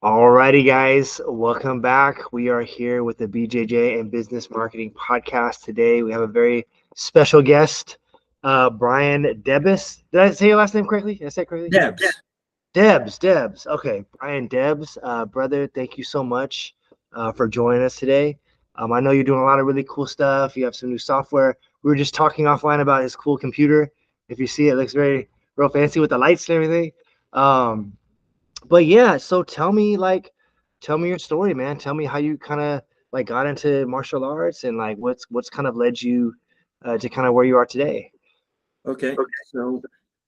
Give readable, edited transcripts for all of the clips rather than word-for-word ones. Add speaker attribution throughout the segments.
Speaker 1: Alrighty, guys, welcome back. We are here with the BJJ and Business Marketing Podcast today. We have a very special guest, Brian Debes. Did I say your last name correctly? Did I say it correctly? Debes. Okay, Brian Debes, brother, thank you so much for joining us today. I know you're doing a lot of really cool stuff. You have some new software. We were just talking offline about his cool computer. If you see it, looks real fancy with the lights and everything. But yeah, so tell me your story, man. Tell me how you kind of got into martial arts and what's kind of led you to kind of where you are today.
Speaker 2: Okay. So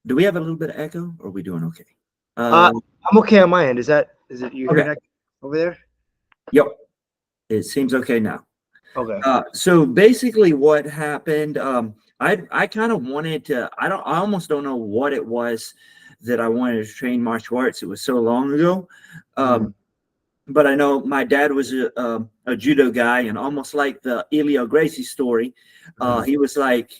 Speaker 2: do we have a little bit of echo or are we doing okay?
Speaker 1: I'm okay on my end. Is it you hear that over there?
Speaker 2: Yep. It seems okay now.
Speaker 1: Okay.
Speaker 2: So basically what happened, I kind of wanted to, I almost don't know what it was that I wanted to train martial arts. It was so long ago. But I know my dad was a judo guy, and almost like the Elio Gracie story, he was like,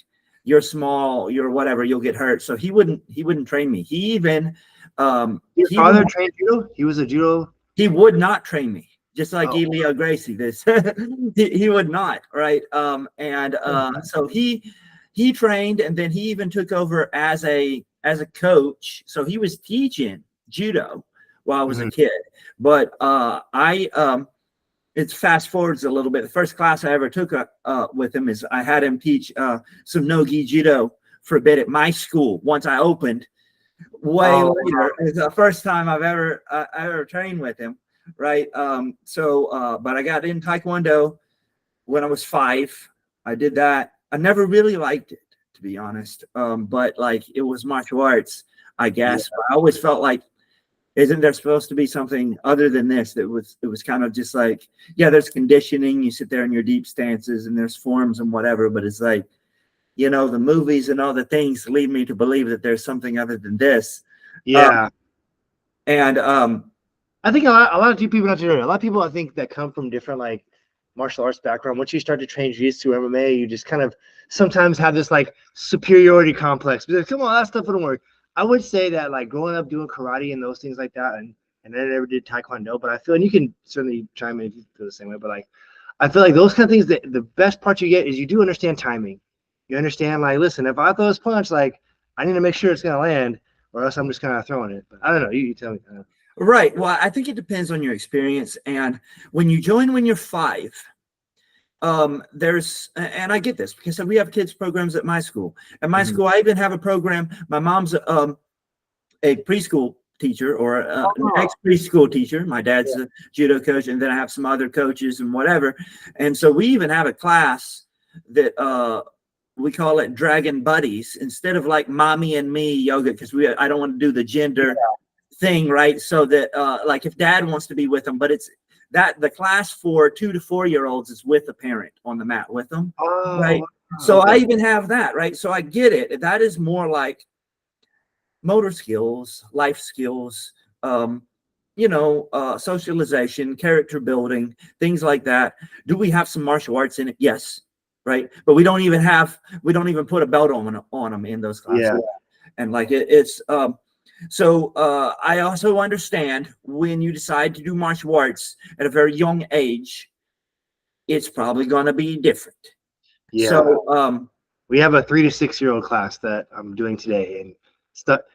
Speaker 2: you're small, you're whatever, you'll get hurt. So he wouldn't train me. He even
Speaker 1: your father trained judo? He was a judo.
Speaker 2: He would not train me, just like Elio Gracie. This he would not, right? So he trained, and then he even took over as a coach. So he was teaching judo while I was a kid. But it's fast forwards a little bit. The first class I ever took with him is I had him teach some no-gi judo for a bit at my school. Once I opened, later, it's the first time I've ever trained with him, right? But I got in Taekwondo when I was 5. I did that. I never really liked it, to be honest. But it was martial arts, I guess. But I always felt like, isn't there supposed to be something other than this? It was kind of just like, yeah, there's conditioning. You sit there in your deep stances and there's forms and whatever. But it's like, the movies and all the things lead me to believe that there's something other than this.
Speaker 1: Yeah.
Speaker 2: I
Speaker 1: think a lot of people not to know. A lot of people I think that come from different martial arts background. Once you start to train jiu-jitsu or MMA, you just kind of sometimes have this superiority complex. Because come on, that stuff wouldn't work. I would say that growing up doing karate and those things like that, and then I never did Taekwondo, but I feel, and you can certainly chime in if you feel the same way, but I feel like those kind of things, that the best part you get is you do understand timing. You understand, listen, if I throw this punch, I need to make sure it's gonna land, or else I'm just kind of throwing it. But I don't know. You tell me.
Speaker 2: Right. Well, I think it depends on your experience. And when you join when you're 5, there's, and I get this because we have kids programs at my school. At my school, I even have a program. My mom's a preschool teacher or an ex-preschool teacher. My dad's a judo coach, and then I have some other coaches and whatever. And so we even have a class that we call it Dragon Buddies instead of mommy and me yoga, because I don't want to do the gender thing, right? So that if dad wants to be with them, but it's that the class for 2 to 4 year olds is with a parent on the mat with them, right? So I even have that, right? So I get it. That is more like motor skills, life skills, socialization, character building, things like that. Do we have some martial arts in it? Yes. Right. But we don't even put a belt on them in those classes.
Speaker 1: Yeah.
Speaker 2: And it's so I also understand when you decide to do martial arts at a very young age, it's probably going to be different.
Speaker 1: Yeah.
Speaker 2: So
Speaker 1: we have a 3 to 6 year old class that I'm doing today, and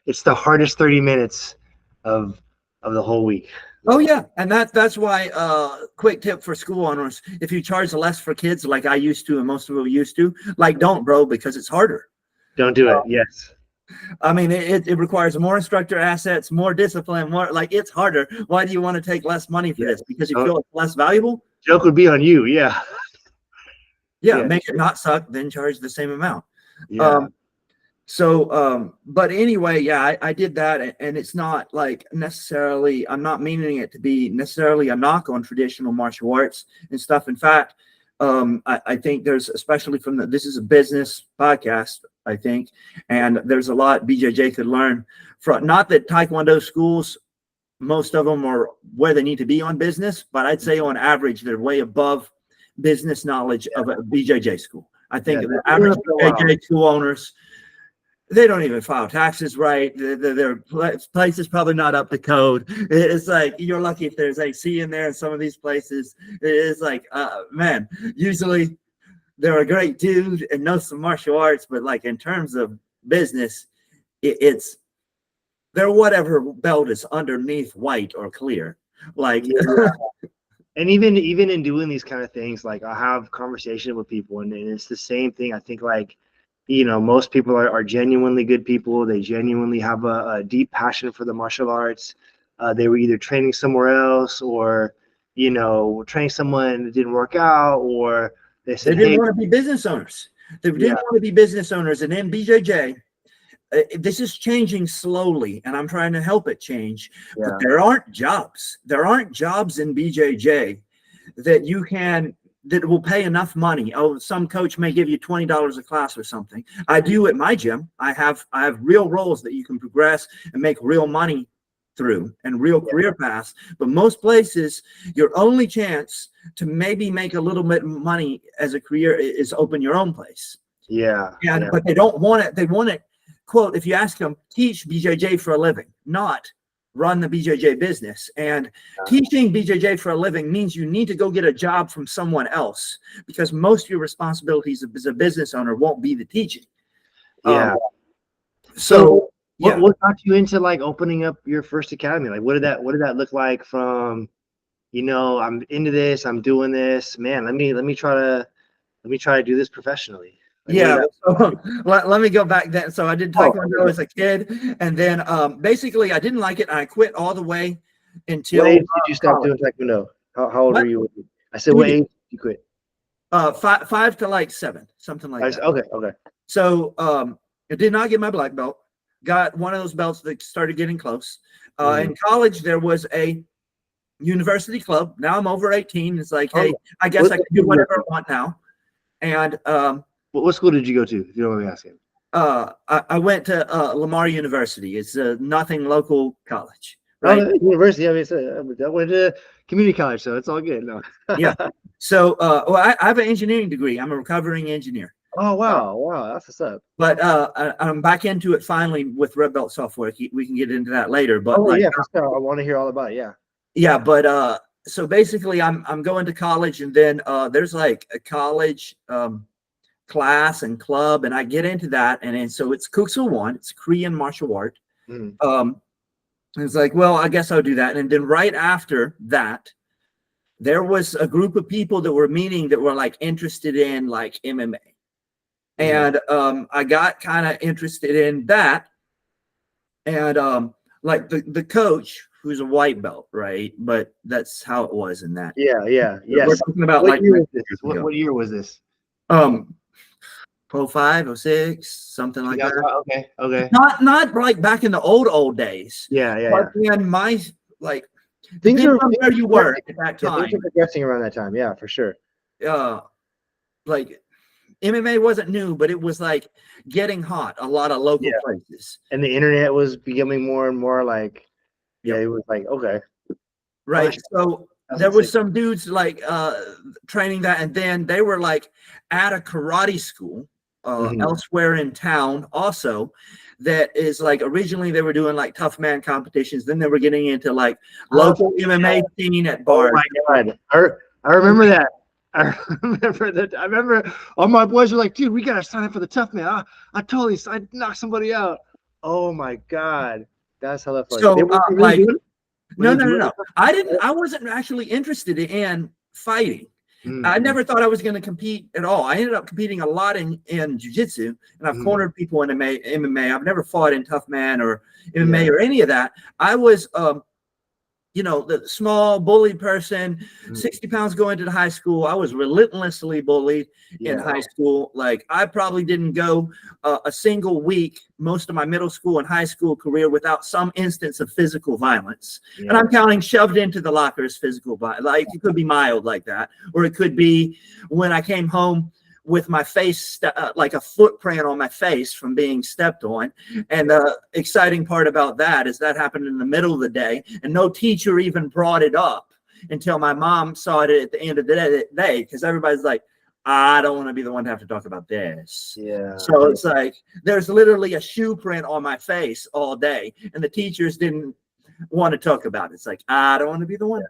Speaker 1: it's the hardest 30 minutes of the whole week.
Speaker 2: Oh yeah, and that's why. Quick tip for school owners: if you charge less for kids, like I used to, and most of them used to, don't, bro, because it's harder.
Speaker 1: Don't do it. Yes.
Speaker 2: I mean, it requires more instructor assets, more discipline, more it's harder. Why do you want to take less money for this? Because you feel it's less valuable?
Speaker 1: Joke would be on you. Yeah.
Speaker 2: Yeah. Make it not suck, then charge the same amount.
Speaker 1: Yeah.
Speaker 2: But anyway, yeah, I did that, and it's not necessarily, I'm not meaning it to be necessarily a knock on traditional martial arts and stuff. In fact, I think there's, especially this is a business podcast, I think, and there's a lot BJJ could learn from, not that Taekwondo schools, most of them are where they need to be on business, but I'd say on average, they're way above business knowledge of a BJJ school. I think the average BJJ school owners, they don't even file taxes right. Their place is probably not up to code. It's like you're lucky if there's AC in there in some of these places. It's like, man, usually they're a great dude and know some martial arts, but like in terms of business, it's their whatever belt is underneath white or clear. Like,
Speaker 1: yeah. And even in doing these kind of things, like I have conversation with people, and it's the same thing. I think like, most people are genuinely good people. They genuinely have a deep passion for the martial arts. They were either training somewhere else, or training someone that didn't work out, or they said,
Speaker 2: they didn't
Speaker 1: hey,
Speaker 2: want to be business owners. They didn't want to be business owners. And in BJJ, this is changing slowly, and I'm trying to help it change.
Speaker 1: Yeah.
Speaker 2: But there aren't jobs. There aren't jobs in BJJ that will pay enough money. Oh, some coach may give you $20 a class or something. I do at my gym. I have real roles that you can progress and make real money through and real career paths. But most places, your only chance to maybe make a little bit of money as a career is open your own place. But they don't want it. They want it. Quote, if you ask them, teach BJJ for a living, not run the BJJ business. And teaching BJJ for a living means you need to go get a job from someone else, because most of your responsibilities as a business owner won't be the teaching.
Speaker 1: So what got you into like opening up your first academy? Like what did that look like from, I'm into this, I'm doing this, man, let me try to do this professionally. Like,
Speaker 2: so let me go back then. So I did Taekwondo as a kid, and then basically I didn't like it, and I quit all the way until.
Speaker 1: What age did you stop doing Taekwondo? How old were you? I said, what age did you quit?
Speaker 2: 5 to like 7, something like that.
Speaker 1: Okay.
Speaker 2: So I did not get my black belt. Got one of those belts that started getting close. In college, there was a university club. Now I'm over 18. It's like, hey, I guess I can do whatever I want now. And
Speaker 1: what school did you go to, if you don't mind me asking?
Speaker 2: I went to Lamar University. It's a nothing local college.
Speaker 1: Right? University. I mean, I went to community college, so it's all good. No.
Speaker 2: Yeah. So, I have an engineering degree. I'm a recovering engineer.
Speaker 1: Oh, wow. That's what's up.
Speaker 2: But I'm back into it finally with Red Belt software. We can get into that later. But
Speaker 1: I want to hear all about it. Yeah.
Speaker 2: Yeah, but so basically, I'm going to college, and then there's like a college class and club, and I get into that, and so it's Kuksu One. It's Korean martial art. It's like, well, I guess I'll do that. And then right after that, there was a group of people that were meeting that were like interested in like MMA. And I got kind of interested in that. And like the coach, who's a white belt, right? But that's how it was in that.
Speaker 1: Yeah.
Speaker 2: We're talking about
Speaker 1: what year was this?
Speaker 2: 05, 06, something like that.
Speaker 1: Okay.
Speaker 2: Not like back in the old days.
Speaker 1: Yeah.
Speaker 2: But then my like
Speaker 1: things are
Speaker 2: where you were at that time.
Speaker 1: Things are progressing around that time. Yeah, for sure.
Speaker 2: Like MMA wasn't new, but it was like getting hot. A lot of local places,
Speaker 1: and the internet was becoming more and more like. Yeah, it was like okay.
Speaker 2: Right. So there was some dudes like training that, and then they were like at a karate school elsewhere in town also, that is like originally they were doing like tough man competitions, then they were getting into like local MMA scene at bars.
Speaker 1: Oh my God. I remember that. I remember all my boys were like, dude, we gotta sign up for the tough man. I knocked somebody out. Oh my God. That's how that funny.
Speaker 2: So no. I wasn't actually interested in fighting. I never thought I was going to compete at all. I ended up competing a lot in Jiu-Jitsu, and I've cornered people in MMA. I've never fought in Tough Man or MMA or any of that. I was, the small bullied person, 60 pounds going to the high school. I was relentlessly bullied in high school. Like I probably didn't go a single week, most of my middle school and high school career, without some instance of physical violence. And I'm counting shoved into the locker as physical violence. Like it could be mild like that, or it could be when I came home with my face, like a footprint on my face from being stepped on. And the exciting part about that is that happened in the middle of the day, and no teacher even brought it up until my mom saw it at the end of the day, because everybody's like, I don't want to be the one to have to talk about this.
Speaker 1: Yeah.
Speaker 2: So it's like there's literally a shoe print on my face all day, and the teachers didn't want to talk about it. It's like, I don't want to be the one. Yeah.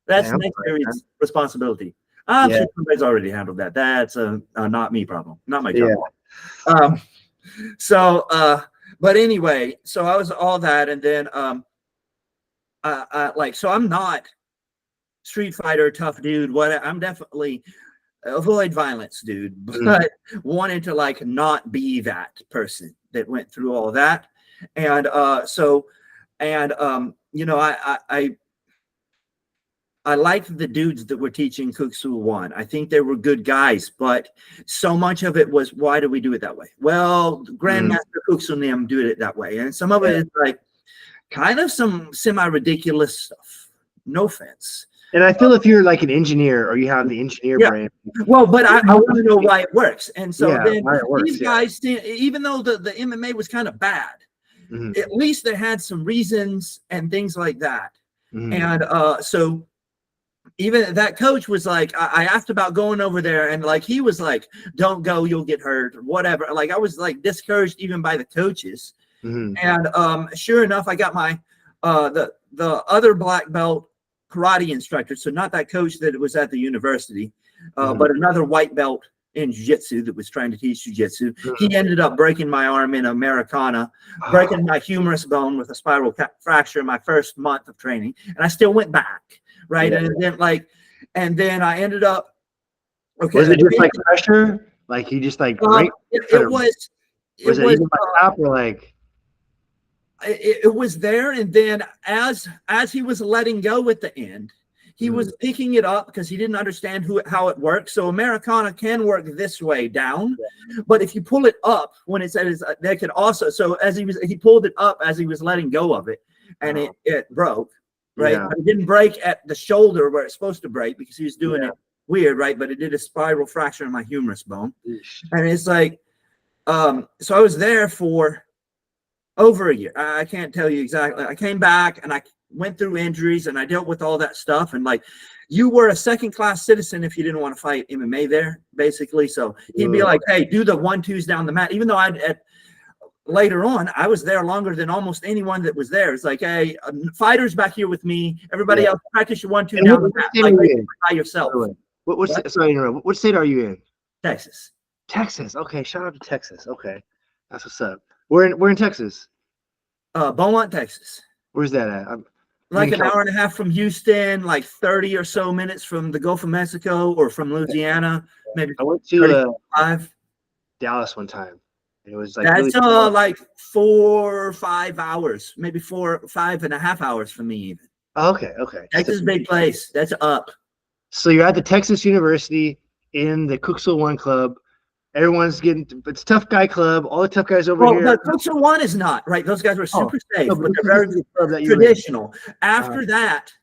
Speaker 2: That's next year's responsibility. I'm sure somebody's already handled that. That's a not me problem, not my job. Yeah. But anyway, so I was all that, and then so I'm not street fighter, tough dude. What I'm definitely avoid violence, dude, but wanted to like not be that person that went through all that, and you know, I liked the dudes that were teaching Kuk Sool Won. I think they were good guys, but so much of it was, why do we do it that way? Well, Grandmaster Kuk Sool Nim did it that way. And some of it is like kind of some semi-ridiculous stuff. No offense.
Speaker 1: And I feel if you're like an engineer or you have the engineer brain.
Speaker 2: Well, but I want to know why it works. And so then these guys, even though the MMA was kind of bad, at least they had some reasons and things like that. And so even that coach was like, I asked about going over there, and like he was like, don't go, you'll get hurt, or whatever. Like I was like discouraged even by the coaches. And sure enough, I got my the other black belt karate instructor, so not that coach that was at the university, but another white belt in jiu-jitsu that was trying to teach jiu-jitsu. He ended up breaking my arm in Americana, breaking my humerus bone with a spiral fracture in my first month of training, and I still went back. Right. And then I ended up. Okay.
Speaker 1: Was it just like pressure? Like he just like
Speaker 2: it was
Speaker 1: even by top or like
Speaker 2: it was there, and then as he was letting go at the end, he was picking it up because he didn't understand how it works. So Americana can work this way down, but if you pull it up when it's at his, they could also. So as he pulled it up as he was letting go of it, and it broke. Right. But it didn't break at the shoulder where it's supposed to break because he was doing it weird. Right. But it did a spiral fracture in my humerus bone. And it's like, so I was there for over a year. I can't tell you exactly. I came back and I went through injuries and I dealt with all that stuff. And like, you were a second-class citizen if you didn't want to fight MMA there, basically. So he'd be like, hey, do the 1-2s down the mat. Even though later on, I was there longer than almost anyone that was there. It's like, hey, fighters back here with me. Everybody else, practice your 1-2 down the mat like by yourself.
Speaker 1: What state are you in?
Speaker 2: Texas.
Speaker 1: Texas. Okay, shout out to Texas. Okay, that's what's up. We're in Texas.
Speaker 2: Beaumont, Texas.
Speaker 1: Where's that at?
Speaker 2: Like an hour and a half from Houston, like 30 or so minutes from the Gulf of Mexico or from Louisiana. Maybe
Speaker 1: I went to Dallas one time. It was like
Speaker 2: that's really like 4 or 5 hours, maybe 5.5 hours for me even.
Speaker 1: Okay.
Speaker 2: Texas is a big place. That's up.
Speaker 1: So you're at the Texas University in the Kuk Sool Won club. Everyone's it's tough guy club. All the tough guys over here.
Speaker 2: Well, the Kuk Sool Won is not right. Those guys were super safe, but they're very traditional. After that,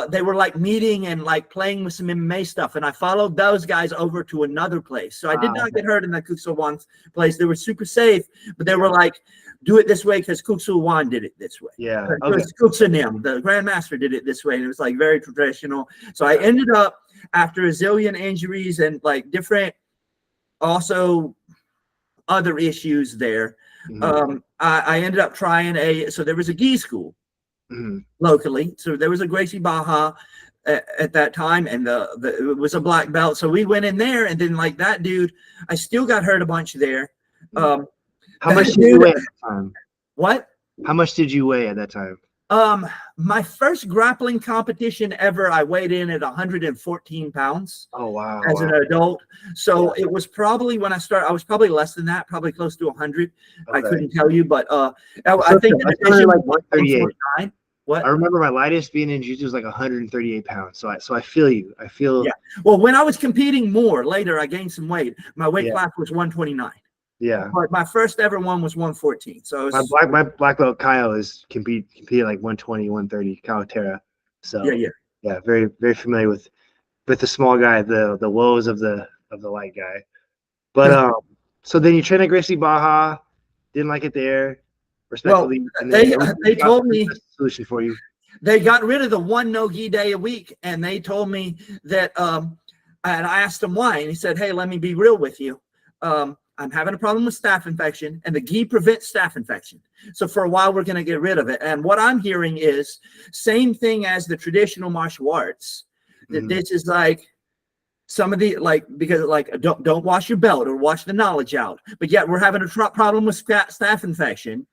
Speaker 2: they were like meeting and like playing with some MMA stuff, and I followed those guys over to another place. So I did not get hurt in that Kuk Sool Won place. They were super safe, but they were like, do it this way because Kuk Sool Won did it this way.
Speaker 1: Yeah,
Speaker 2: Kuk Sool Nim, the grandmaster, did it this way, and it was like very traditional. So I ended up after a zillion injuries and like different, also other issues there. I ended up trying so there was a gi school locally. So there was a Gracie Baja at that time, and it was a black belt. So we went in there, and then like that dude, I still got hurt a bunch there.
Speaker 1: How much did you weigh at that time?
Speaker 2: What?
Speaker 1: How much did you weigh at that time?
Speaker 2: My first grappling competition ever, I weighed in at 114 pounds.
Speaker 1: Oh, wow.
Speaker 2: As an adult. So it was probably when I started, I was probably less than that, probably close to 100. Okay. I couldn't tell you, but I think the division
Speaker 1: like 138.
Speaker 2: What?
Speaker 1: I remember my lightest being in jiu-jitsu was like 138 pounds. So I feel you. I feel.
Speaker 2: Yeah. Well, when I was competing more later, I gained some weight. My weight class was 129.
Speaker 1: Yeah.
Speaker 2: But my first ever one was 114. So it was,
Speaker 1: my black belt Kyle is competed like 120, 130, Kyle Terra. So yeah, very, very familiar with the small guy, the woes of the light guy. But so then you train at Gracie Baja, didn't like it there. Respectfully,
Speaker 2: well, they told me
Speaker 1: solution for you.
Speaker 2: They got rid of the one no-gi day a week, and they told me that And I asked him why, and he said, "Hey, let me be real with you. I'm having a problem with staph infection, and the gi prevents staph infection. So for a while, we're going to get rid of it." And what I'm hearing is same thing as the traditional martial arts. That this is like some of the because don't wash your belt or wash the knowledge out, but yet we're having a problem with staph infection.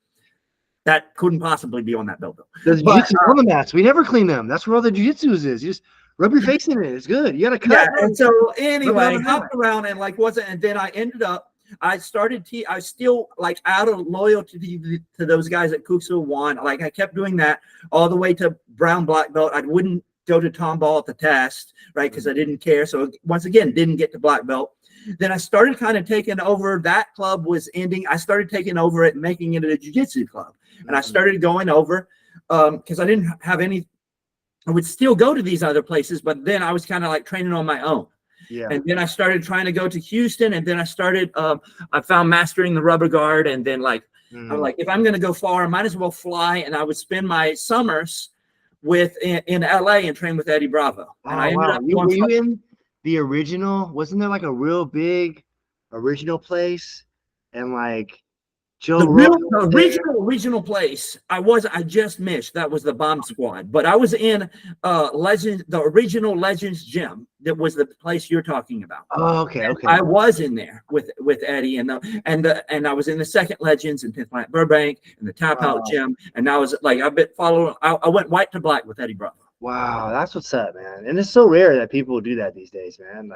Speaker 2: That couldn't possibly be on that belt.
Speaker 1: There's jiu-jitsu on the mats. We never clean them. That's where all the jiu-jitsu is. You just rub your face in it. It's good. You got to cut.
Speaker 2: Yeah, and so anyway, hopped around and and then I ended up, I started, I still out of loyalty to those guys at Kuxu One. Like I kept doing that all the way to brown black belt. I wouldn't go to Tom Ball at the test, right? Because I didn't care. So once again, didn't get to black belt. Then I started kind of taking over. That club was ending. I started taking over it and making it a jiu-jitsu club. And I started going over because I didn't have any. I would still go to these other places, but then I was kind of training on my own. Yeah. And then I started trying to go to Houston, and then I started. I found mastering the rubber guard, and then I'm like, if I'm going to go far, I might as well fly. And I would spend my summers in LA and train with Eddie Bravo. And I ended up
Speaker 1: were you in the original? Wasn't there a real big original place? And
Speaker 2: the original place I just missed. That was the Bomb Squad, but I was in the original Legends gym. That was the place you're talking about.
Speaker 1: Oh, okay.
Speaker 2: I was in there with Eddie and I was in the second Legends in 10th Planet Burbank and the Tap Out gym, and I was I've been following. I went white to black with Eddie Bravo.
Speaker 1: Wow, that's what's up, man. And it's so rare that people do that these days, man.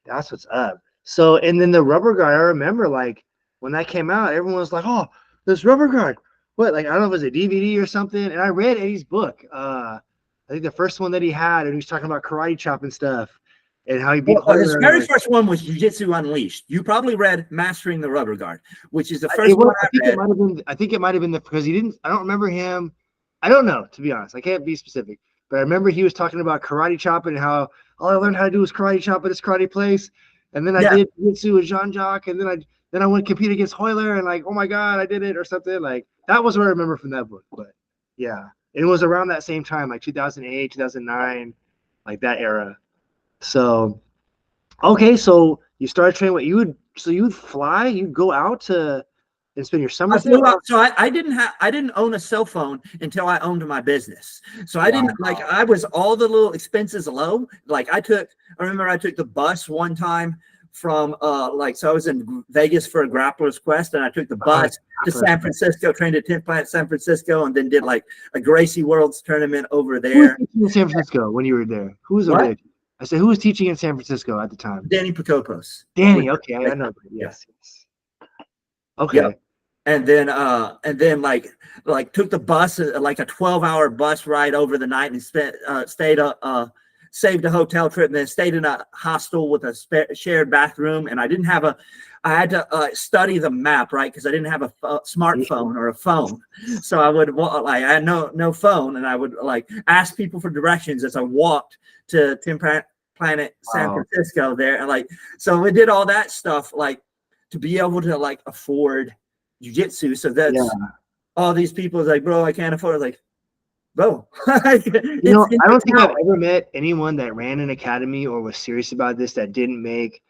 Speaker 1: That's what's up. So, and then the rubber guard, I remember when that came out, everyone was like, "Oh, this rubber guard." What? I don't know if it was a DVD or something. And I read Eddie's book. I think the first one that he had, and he was talking about karate chop and stuff, and how he beat.
Speaker 2: His very first one was Jiu-Jitsu Unleashed. You probably read Mastering the Rubber Guard, which is the first one I read.
Speaker 1: I think it might have been because he didn't. I don't remember him. I don't know, to be honest. I can't be specific, but I remember he was talking about karate chopping and how all I learned how to do was karate chop at this karate place, and then I did Jiu-Jitsu with Jean-Jacques, and then I went compete against Hoyler, and oh my God, I did it or something. That was what I remember from that book. But yeah, it was around that same time, 2008, 2009, that era. So, okay, so you started training. What you would fly? You'd go out to and spend your summer.
Speaker 2: I didn't own a cell phone until I owned my business. So I didn't I was all the little expenses low. I remember I took the bus one time from so I was in Vegas for a Grappler's Quest, and I took the bus to San Francisco, trained at 10th Planet San Francisco, and then did a Gracie Worlds tournament over there.
Speaker 1: Who was teaching in San Francisco when you were there? Who was over there? I said, who was teaching in San Francisco at the time?
Speaker 2: Danny Pacopos.
Speaker 1: Danny, okay, I know. Yes. Okay.
Speaker 2: Yeah. And then took the bus, a 12-hour bus ride over the night, and saved a hotel trip, and then stayed in a hostel with a shared bathroom. And I had to study the map, right? Because I didn't have a smartphone or a phone. So I had no phone, and I would ask people for directions as I walked to 10th Planet San Francisco there. And so we did all that stuff, to be able to afford jiu-jitsu. So that's all these people bro, I can't afford it. Bro,
Speaker 1: I don't think I've ever met anyone that ran an academy or was serious about this that didn't make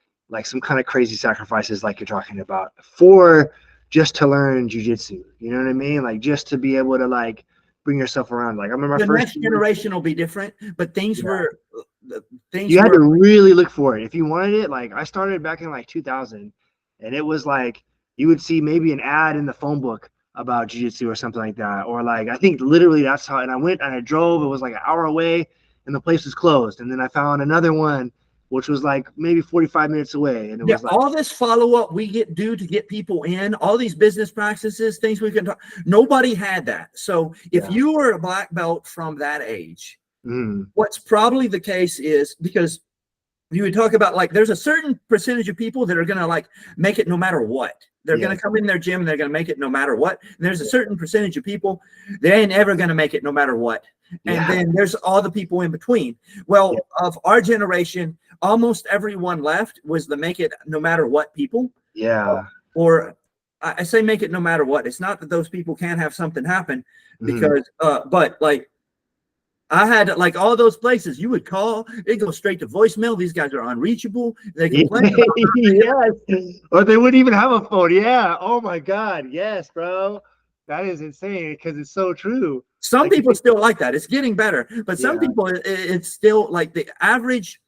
Speaker 1: some kind of crazy sacrifices you're talking about for just to learn jiu-jitsu. You know what I mean? Just to be able to bring yourself around. I remember
Speaker 2: the next generation will be different, but things were
Speaker 1: you had to really look for it if you wanted it. I started back in 2000, and it was you would see maybe an ad in the phone book about jiu-jitsu or something like that, or I think literally that's how. And I went and I drove. It was an hour away, and the place was closed. And then I found another one, which was maybe 45 minutes away. And it was
Speaker 2: all this follow-up we do to get people in, all these business practices, things we can talk. Nobody had that. So if you were a black belt from that age, what's probably the case is because you would talk about there's a certain percentage of people that are going to make it no matter what. They're going to come in their gym and they're going to make it no matter what. And there's a certain percentage of people, they ain't ever going to make it no matter what. And then there's all the people in between. Well, of our generation, almost everyone left was the make it no matter what people.
Speaker 1: Yeah.
Speaker 2: Or I say make it no matter what. It's not that those people can't have something happen because, but I had like all those places you would call, it go straight to voicemail. These guys are unreachable. They complain about
Speaker 1: Yes. Or they wouldn't even have a phone. Yeah. Oh my God. Yes, bro. That is insane because it's so true.
Speaker 2: some
Speaker 1: Like,
Speaker 2: people still like that. It's getting better, but some
Speaker 1: yeah.
Speaker 2: people it's still like the average.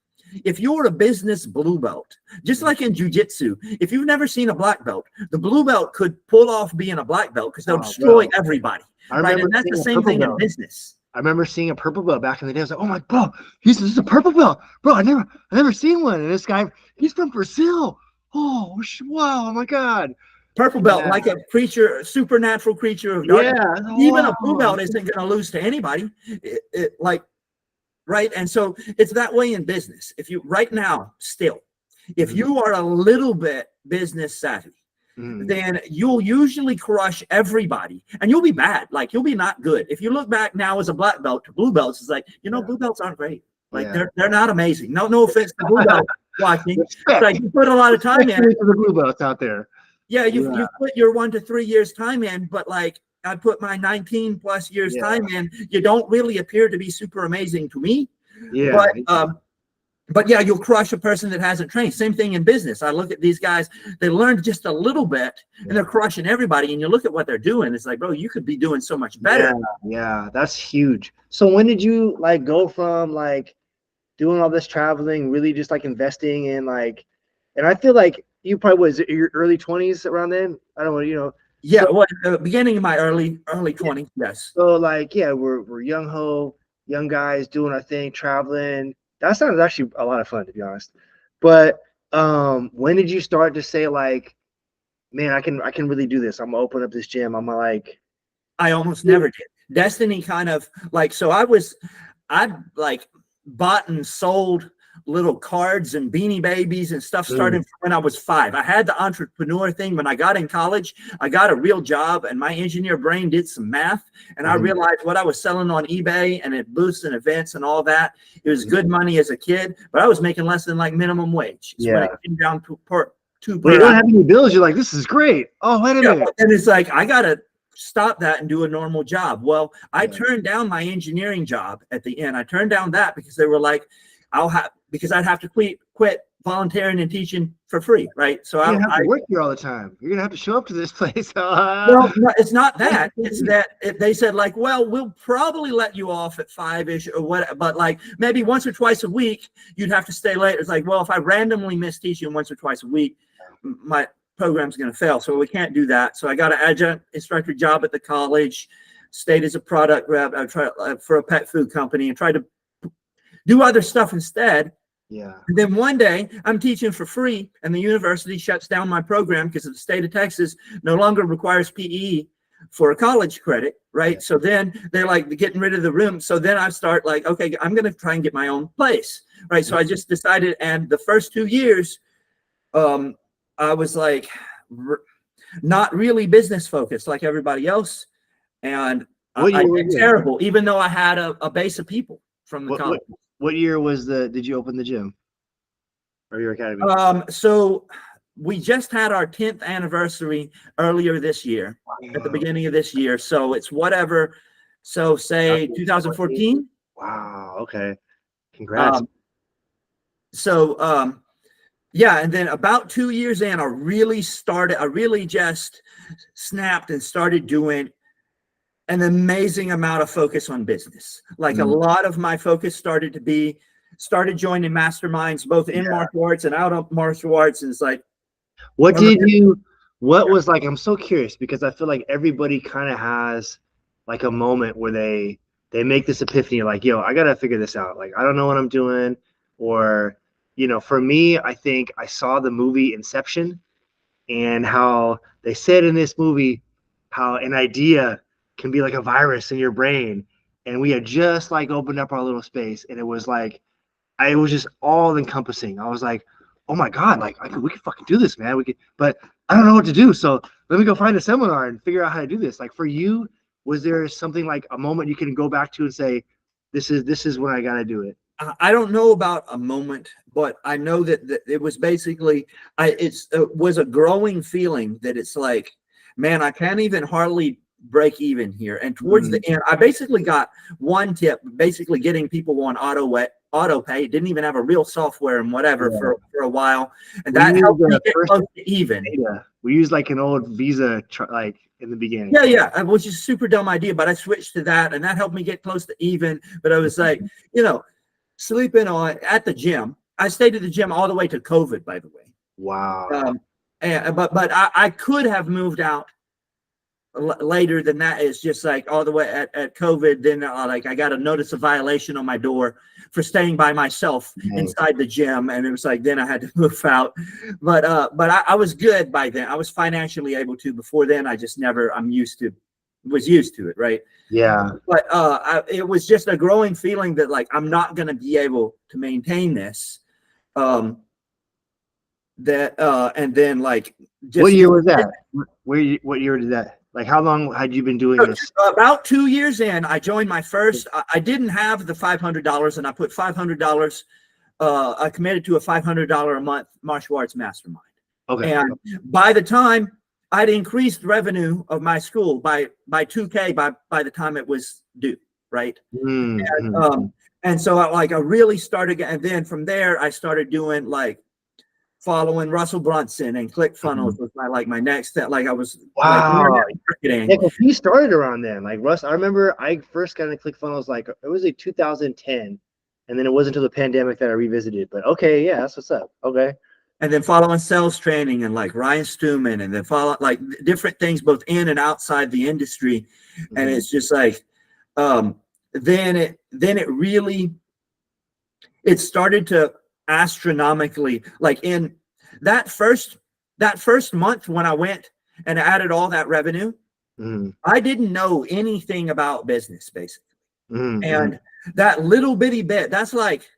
Speaker 2: If you're a business blue belt, just like in jiu-jitsu, if you've never seen a black belt, the blue belt could pull off being a black belt because they'll destroy everybody. Right. And that's the same thing in business.
Speaker 1: I remember seeing a purple belt back in the day. I was like, "Oh my, bro, this is a purple belt, bro. I never seen one." And this guy, he's from Brazil. Oh, wow, oh my God.
Speaker 2: Purple belt, like a creature, supernatural creature of darkness.
Speaker 1: Yeah,
Speaker 2: Even a blue belt isn't going to lose to anybody. Right. And so it's that way in business. If you right now, still, if you are a little bit business savvy, then you'll usually crush everybody and you'll be bad. Like you'll be not good. If you look back now as a black belt to blue belts, it's like, blue belts aren't great. Like they're not amazing. No offense to blue belt watching. Like you put a lot of time in.
Speaker 1: The blue belts out there.
Speaker 2: Yeah, you put your 1 to 3 years time in, but like I put my 19 plus years time in. You don't really appear to be super amazing to me. Yeah. But yeah, you'll crush a person that hasn't trained. Same thing in business. I look at these guys, they learned just a little bit and they're crushing everybody. And you look at what they're doing. It's like, bro, you could be doing so much better.
Speaker 1: Yeah, that's huge. So when did you like go from like doing all this traveling, really just like investing in like, and I feel like you probably was your early 20s around then. I don't know,
Speaker 2: Yeah, well, at the beginning of my early 20s, yes.
Speaker 1: So like, we're young guys doing our thing, traveling. That sounds actually a lot of fun, to be honest. But when did you start to say like, man, I can really do this. I'm gonna open up this gym. I'm gonna like.
Speaker 2: I almost never did. Destiny kind of like, so I like bought and sold little cards and beanie babies and stuff starting from when I was 5. I had the entrepreneur thing. When I got in college, I got a real job and my engineer brain did some math and I realized what I was selling on eBay and at booths and events and all that. It was good money as a kid, but I was making less than like minimum wage. So when it came down to
Speaker 1: you don't have any bills. You're like, this is great. Oh, wait a minute.
Speaker 2: And it's like, I got to stop that and do a normal job. Well, I turned down my engineering job at the end. I turned down that because they were like, because I'd have to quit volunteering and teaching for free, right? So
Speaker 1: I have to work here all the time. You're gonna have to show up to this place.
Speaker 2: Well, no, it's not that. It's that they said like, well, we'll probably let you off at 5-ish or what, but like maybe once or twice a week you'd have to stay late. It's like, well, if I randomly miss teaching once or twice a week, my program's gonna fail. So we can't do that. So I got an adjunct instructor job at the college, stayed as a product rep. I tried for a pet food company and tried to do other stuff instead.
Speaker 1: Yeah.
Speaker 2: And then one day I'm teaching for free and the university shuts down my program because the state of Texas no longer requires PE for a college credit. Right. So then they're like getting rid of the room. So then I start like, okay, I'm going to try and get my own place. Right. So I just decided. And the first 2 years, I was like, not really business focused like everybody else. And I did terrible, even though I had a base of people from the college.
Speaker 1: What year did you open the gym or your academy?
Speaker 2: So we just had our 10th anniversary earlier this year, at the beginning of this year. So it's whatever. So say 2014.
Speaker 1: Wow. Okay. Congrats.
Speaker 2: Yeah. And then about 2 years in, I really just snapped and started doing an amazing amount of focus on business. Like a lot of my focus started joining masterminds, both in martial arts and out of martial arts. And it's like, what
Speaker 1: was like, I'm so curious because I feel like everybody kind of has like a moment where they make this epiphany like, yo, I got to figure this out. Like, I don't know what I'm doing. Or, for me, I think I saw the movie Inception and how they said in this movie, how an idea can be like a virus in your brain. And we had just like opened up our little space and it was like, it was just all encompassing. I was like, oh my God, like we could fucking do this, man. But I don't know what to do. So let me go find a seminar and figure out how to do this. Like for you, was there something like a moment you can go back to and say, this is when I got to do it?
Speaker 2: I don't know about a moment, but I know that it was basically, it was a growing feeling that it's like, man, I can't even hardly break even here. And towards the end, I basically got one tip, basically getting people on auto pay. Didn't even have a real software and whatever for a while. And that helped me get close to even.
Speaker 1: We used like an old Visa, like in the beginning.
Speaker 2: Yeah. Which is a super dumb idea, but I switched to that and that helped me get close to even. But I was like, sleeping at the gym. I stayed at the gym all the way to COVID, by the way.
Speaker 1: Wow.
Speaker 2: But I could have moved out later than that. Is just like all the way at COVID. Then like I got a notice of violation on my door for staying by myself inside the gym, and it was like then I had to move out. But I was good by then. I was financially able to. Before then, I just never. Was used to it, right?
Speaker 1: Yeah.
Speaker 2: But it was just a growing feeling that like I'm not going to be able to maintain this. And then like
Speaker 1: what year was that? What year did that? Like how long had you been doing this?
Speaker 2: About 2 years in, I joined my first. I didn't have the $500, and I put $500. I committed to a $500 a month martial arts mastermind.
Speaker 1: Okay.
Speaker 2: And by the time I'd increased revenue of my school by $2K by the time it was due, right? And so I really started, and then from there I started doing like following Russell Brunson and ClickFunnels was my next step. Like I was marketing.
Speaker 1: Yeah, he started around then. Like Russ, I remember I first got into ClickFunnels like it was like 2010, and then it wasn't until the pandemic that I revisited. But okay, yeah, that's what's up. Okay. And
Speaker 2: then following sales training and like Ryan Stewman, and then follow like different things both in and outside the industry. And it's just like, then it really, it started to astronomically, like in that first month when I went and added all that revenue, I didn't know anything about business basically. And that little bitty bit, that's like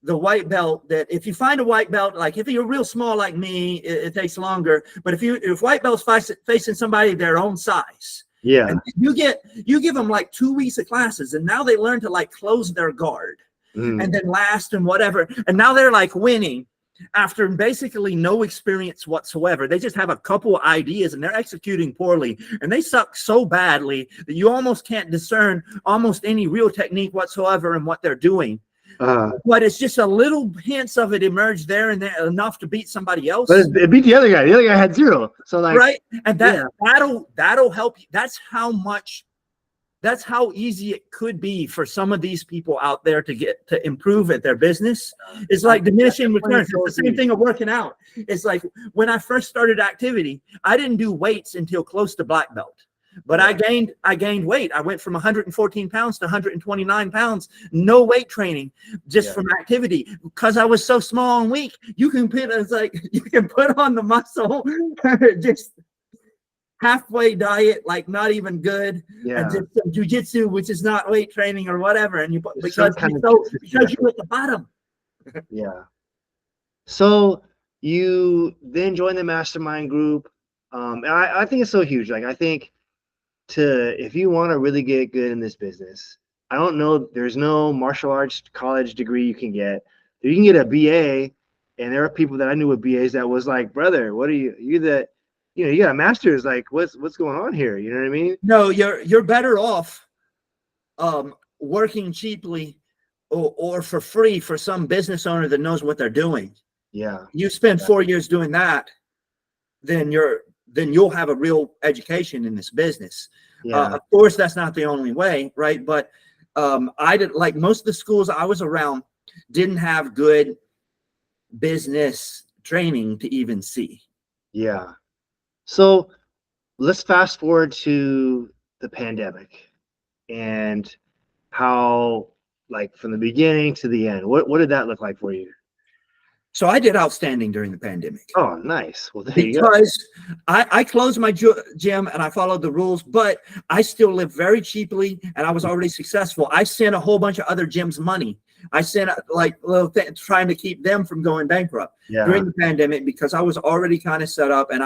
Speaker 2: the white belt, that if you find a white belt, like if you're real small like me, it takes longer. But if white belts facing somebody their own size, and you give them like 2 weeks of classes, and now they learn to like close their guard and then last and whatever, and now they're like winning after basically no experience whatsoever. They just have a couple of ideas and they're executing poorly, and they suck so badly that you almost can't discern almost any real technique whatsoever in what they're doing. But it's just a little hints of it emerged there and there enough to beat somebody else.
Speaker 1: But it beat the other guy. The other guy had zero. So like,
Speaker 2: right, and that'll help you. That's how easy it could be for some of these people out there to improve at their business. It's like diminishing returns. It's the same thing of working out. It's like when I first started activity, I didn't do weights until close to black belt. But I gained weight. I went from 114 pounds to 129 pounds, no weight training, just from activity, because I was so small and weak. You can put on the muscle, just halfway diet, like not even good, and just some jiu-jitsu, which is not weight training or whatever, and because you're at the bottom.
Speaker 1: Yeah. So you then join the mastermind group. And I think it's so huge. Like I think if you want to really get good in this business, I don't know, there's no martial arts college degree you can get. You can get a BA, and there are people that I knew with BAs that was like, brother, what are you got a master's, like what's going on here? You know what I mean?
Speaker 2: No, you're better off working cheaply or for free for some business owner that knows what they're doing.
Speaker 1: Yeah.
Speaker 2: You spend 4 years doing that, then you'll have a real education in this business. Of course, that's not the only way, right? But I did, like most of the schools I was around didn't have good business training to even see.
Speaker 1: Yeah. So let's fast forward to the pandemic and how, like from the beginning to the end, what did that look like for you?
Speaker 2: So I did outstanding during the pandemic.
Speaker 1: Oh, nice. Well, there you go.
Speaker 2: Because I closed my gym and I followed the rules, but I still lived very cheaply and I was already successful. I sent a whole bunch of other gyms money. I sent like little things trying to keep them from going bankrupt during the pandemic because I was already kind of set up, and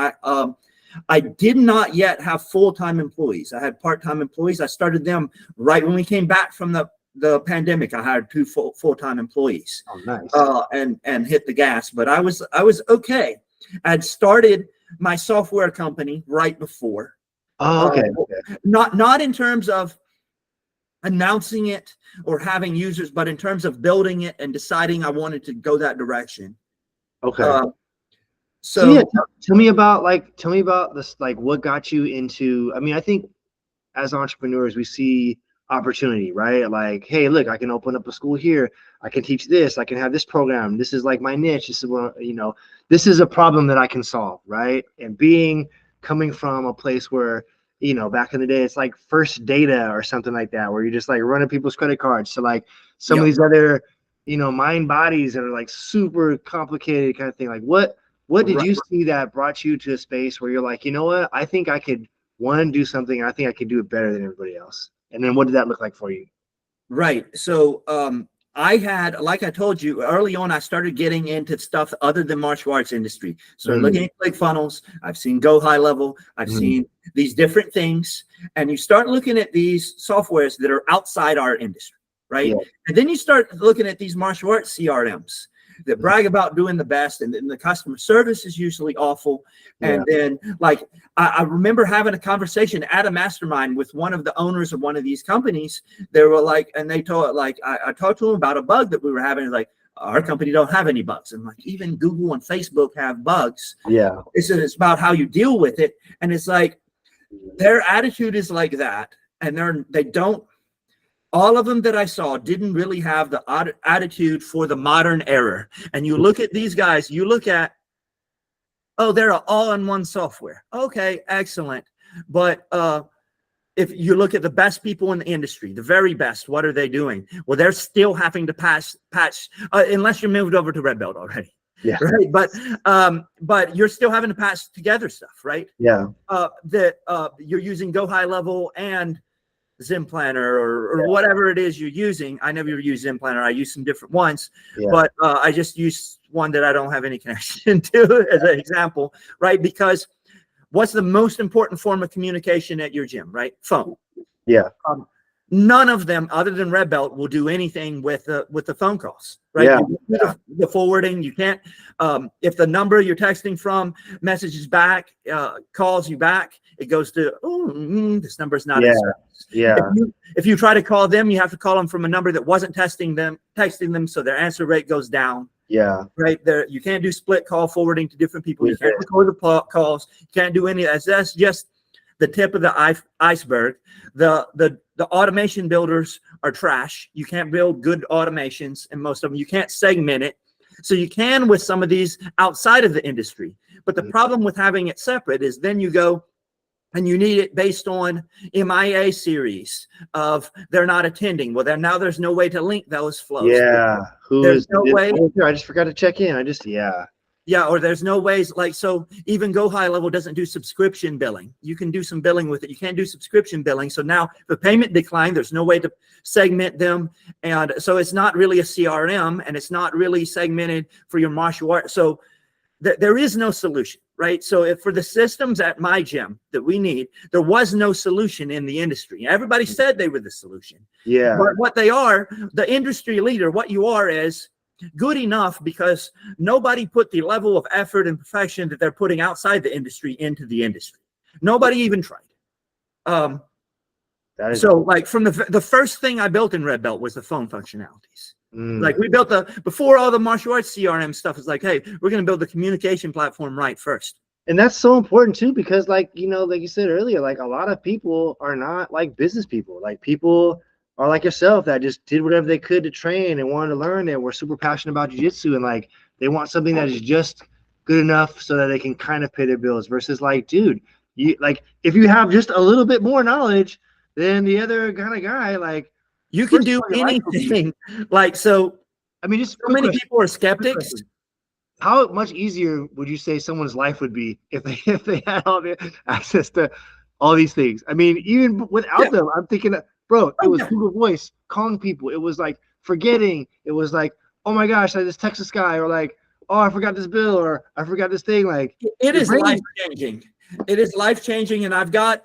Speaker 2: I did not yet have full-time employees. I had part-time employees. I started them right when we came back from the pandemic. I hired 2 full-time employees.
Speaker 1: Oh, nice.
Speaker 2: And hit the gas, but I was okay. I'd started my software company right before,
Speaker 1: Oh, okay.
Speaker 2: Not in terms of announcing it or having users, but in terms of building it and deciding I wanted to go that direction.
Speaker 1: Okay.
Speaker 2: So
Speaker 1: Yeah, tell me about this, like what got you into, I mean, I think as entrepreneurs, we see opportunity, right? Like, hey, look, I can open up a school here. I can teach this. I can have this program. This is like my niche. This is what, this is a problem that I can solve, right? And coming from a place where, back in the day, it's like First Data or something like that, where you're just like running people's credit cards. So like some of these other, mind bodies that are like super complicated kind of thing. Like what did you see that brought you to a space where you're like, you know what? I think I could do something. I think I could do it better than everybody else. And then what did that look like for you?
Speaker 2: Right. So I had, like I told you early on, I started getting into stuff other than martial arts industry. So looking at ClickFunnels, I've seen Go High Level, I've seen these different things, and you start looking at these softwares that are outside our industry, right? Yeah. And then you start looking at these martial arts CRMs that brag about doing the best, and then the customer service is usually awful. And then like I remember having a conversation at a mastermind with one of the owners of one of these companies. They were like, and they told, like, I talked to them about a bug that we were having. Like, our company don't have any bugs. And like, even Google and Facebook have bugs.
Speaker 1: Yeah.
Speaker 2: It's about how you deal with it. And it's like, their attitude is like that. And they don't, all of them that I saw didn't really have the attitude for the modern era. And you look at these guys, you look at, oh, they're all-in-one software. Okay, excellent. But if you look at the best people in the industry, the very best, what are they doing? Well, they're still having to patch, unless you're moved over to Red Belt already. Yeah. Right. But you're still having to patch together stuff, right?
Speaker 1: Yeah.
Speaker 2: You're using Go High Level and Zim Planner or whatever it is you're using. I never use Zim Planner. I use some different ones, but I just use one that I don't have any connection to as an example, right? Because what's the most important form of communication at your gym, right? Phone.
Speaker 1: Yeah.
Speaker 2: None of them, other than Red Belt, will do anything with the phone calls, right?
Speaker 1: Yeah.
Speaker 2: The forwarding, you can't. If the number you're texting from messages back, calls you back, it goes to, this number is not.
Speaker 1: Yeah.
Speaker 2: If you try to call them, you have to call them from a number that wasn't texting them, so their answer rate goes down.
Speaker 1: Yeah.
Speaker 2: Right there, you can't do split call forwarding to different people. You can't record the calls. You can't do any of that. That's just the tip of the iceberg. The automation builders are trash. You can't build good automations, and most of them you can't segment it. So you can with some of these outside of the industry. But the problem with having it separate is then you go and you need it based on MIA series of they're not attending. Well, then now there's no way to link those flows.
Speaker 1: Yeah.
Speaker 2: There's no way.
Speaker 1: I just forgot to check in.
Speaker 2: Yeah, or there's no ways, like, so even Go High Level doesn't do subscription billing. You can do some billing with it. You can't do subscription billing. So now the payment decline, there's no way to segment them. And so it's not really a CRM, and it's not really segmented for your martial art. So there is no solution, right? So if for the systems at my gym that we need, there was no solution in the industry. Everybody said they were the solution.
Speaker 1: Yeah.
Speaker 2: But what they are, the industry leader, what you are is good enough because nobody put the level of effort and perfection that they're putting outside the industry into the industry. Nobody even tried. So like from the first thing I built in Red Belt was the phone functionalities. Like we built before all the martial arts CRM stuff is like, hey, we're going to build the communication platform right first.
Speaker 1: And that's so important too, because like you said earlier, like a lot of people are not like business people. Like people are like yourself that just did whatever they could to train and wanted to learn, and were super passionate about jiu-jitsu, and like they want something that is just good enough so that they can kind of pay their bills, versus like, dude, you like if you have just a little bit more knowledge than the other kind of guy, like
Speaker 2: you can do anything. Like, so
Speaker 1: I mean, just
Speaker 2: so many people are skeptics.
Speaker 1: How much easier would you say someone's life would be if they had all the access to all these things? I mean, even without them, I'm thinking, bro, it was Google Voice calling people. It was like forgetting. It was like, oh my gosh, I just text this guy, or like, oh, I forgot this bill, or I forgot this thing. Like,
Speaker 2: it is life changing. It is life changing, and I've got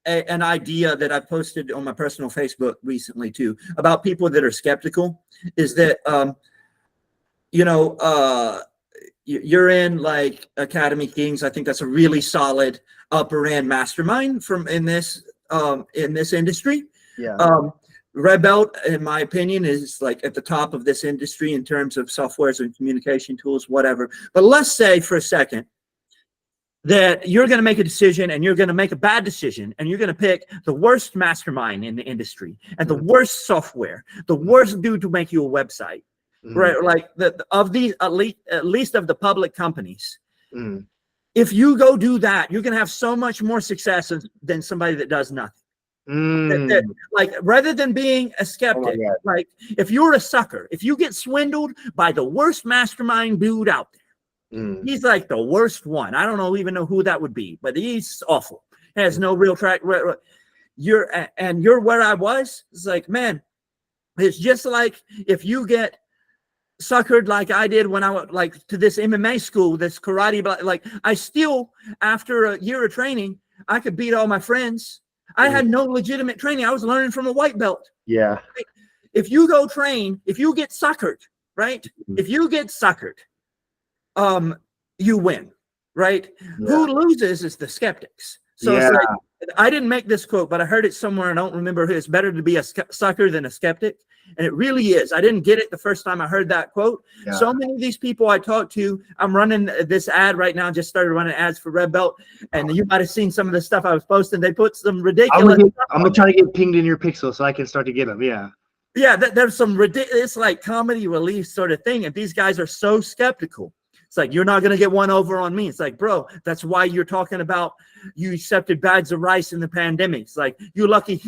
Speaker 2: an idea that I posted on my personal Facebook recently too about people that are skeptical. Is that you're in like Academy Kings. I think that's a really solid upper end mastermind in this industry.
Speaker 1: Yeah.
Speaker 2: Red Belt, in my opinion, is like at the top of this industry in terms of softwares and communication tools, whatever. But let's say for a second that you're going to make a decision and you're going to make a bad decision and you're going to pick the worst mastermind in the industry and the worst software, the worst dude to make you a website, right? Like of these, at least of the public companies. If you go do that, you're going to have so much more success than somebody that does nothing. Like rather than being a skeptic, like if you're a sucker, if you get swindled by the worst mastermind dude out there, he's like the worst one. I don't even know who that would be, but he's awful. Has no real track. You're where I was. It's like, man, it's just like if you get suckered like I did when I went like to this MMA school, this karate, like I still, after a year of training, I could beat all my friends. I had no legitimate training. I was learning from a white belt.
Speaker 1: Yeah.
Speaker 2: Right? If you go train, if you get suckered, right? If you get suckered, you win, right? Who loses is the skeptics. So it's like, I didn't make this quote, but I heard it somewhere. I don't remember who. It's better to be a sucker than a skeptic. And it really is. I didn't get it the first time I heard that quote. So many of these people I talked to, I'm running this ad right now, just started running ads for Red Belt. And you might have seen some of the stuff I was posting. They put some ridiculous.
Speaker 1: I'm going to try to get pinged in your pixel so I can start to get them. Yeah.
Speaker 2: Yeah. There's some ridiculous, like comedy relief sort of thing. And these guys are so skeptical. It's like, you're not going to get one over on me. It's like, bro, that's why you're talking about you accepted bags of rice in the pandemic. It's like, you lucky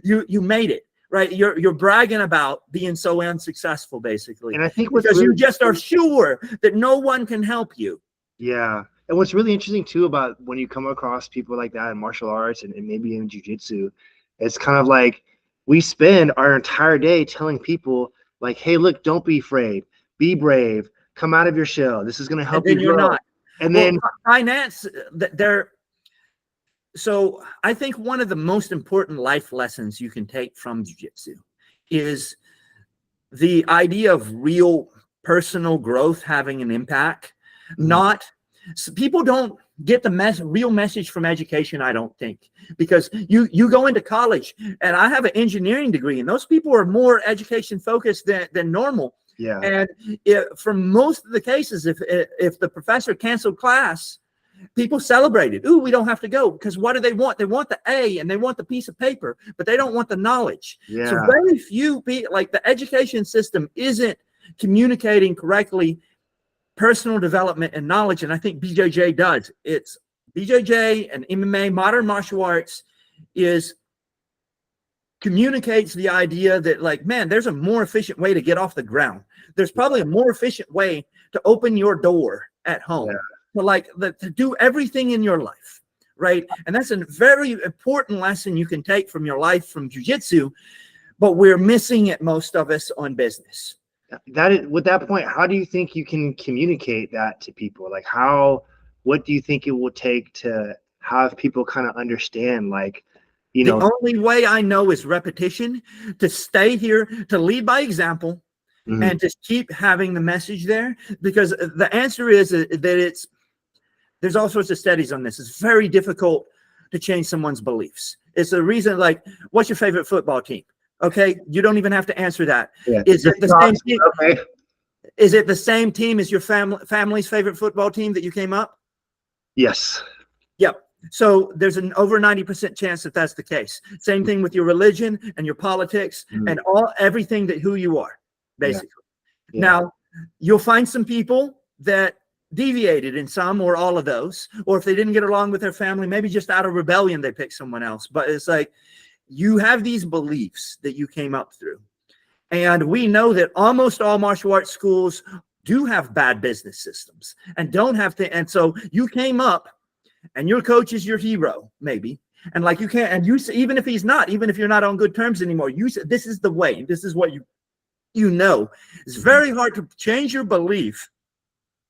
Speaker 2: you made it, right? You're bragging about being so unsuccessful, basically. And I think because you just are sure that no one can help you.
Speaker 1: Yeah. And what's really interesting too about when you come across people like that in martial arts and maybe in jiu-jitsu, it's kind of like we spend our entire day telling people like, hey, look, don't be afraid, be brave. Come out of your shell. This is going to help you grow.
Speaker 2: You're not.
Speaker 1: And then
Speaker 2: finance, so I think one of the most important life lessons you can take from jiu-jitsu is the idea of real personal growth having an impact. People don't get the real message from education, I don't think, because you go into college, and I have an engineering degree, and those people are more education focused than normal.
Speaker 1: Yeah.
Speaker 2: And for most of the cases, if the professor canceled class, people celebrated. Ooh, we don't have to go, because what do they want? They want the A and they want the piece of paper, but they don't want the knowledge.
Speaker 1: Yeah.
Speaker 2: So very few people, like the education system isn't communicating correctly personal development and knowledge. And I think BJJ does. It's BJJ and MMA, modern martial arts, communicates the idea that, like, man, there's a more efficient way to get off the ground. There's probably a more efficient way to open your door at home, to do everything in your life, right? And that's a very important lesson you can take from your life from jiu-jitsu, but we're missing it, most of us, on business.
Speaker 1: With that point, how do you think you can communicate that to people? Like, what do you think it will take to have people kind of understand, like, the
Speaker 2: only way I know is repetition, to stay here, to lead by example, and to keep having the message there. Because the answer is that there's all sorts of studies on this. It's very difficult to change someone's beliefs. It's the reason, like, what's your favorite football team? Okay, you don't even have to answer that.
Speaker 1: Yeah.
Speaker 2: Is it the same team? Okay. Is it the same team as your family's favorite football team that you came up?
Speaker 1: Yes.
Speaker 2: Yep. So there's an over 90% chance that that's the case. Same thing with your religion and your politics and everything who you are, basically. Yeah. Now, you'll find some people that deviated in some or all of those, or if they didn't get along with their family, maybe just out of rebellion, they picked someone else. But it's like, you have these beliefs that you came up through. And we know that almost all martial arts schools do have bad business systems and don't have to. And so you came up, and your coach is your hero, maybe. And like, you can't, and you say, even if he's not, even if you're not on good terms anymore, you say, this is the way, this is what you know. It's very hard to change your belief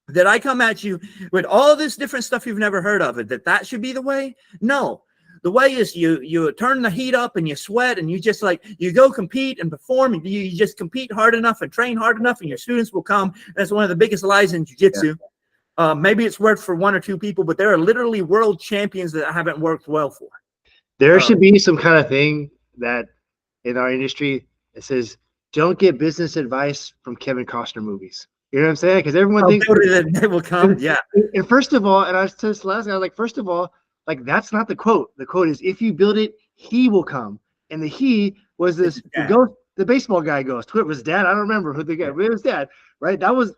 Speaker 2: that I come at you with all this different stuff you've never heard of, that should be the way. No, the way is you turn the heat up and you sweat, and you just you go compete and perform, and you just compete hard enough and train hard enough, and your students will come. That's one of the biggest lies in jiu-jitsu. Maybe it's worked for 1 or 2 people, but there are literally world champions that I haven't worked well for.
Speaker 1: There should be some kind of thing that in our industry it says, don't get business advice from Kevin Costner movies. You know what I'm saying? Because everyone thinks
Speaker 2: they will come. Yeah.
Speaker 1: And first of all, and I was just last guy, like, first of all, like, that's not the quote. The quote is, if you build it, he will come. And the he was this the baseball guy ghost. Who it was dad? I don't remember who the guy, but it was dad, right? That was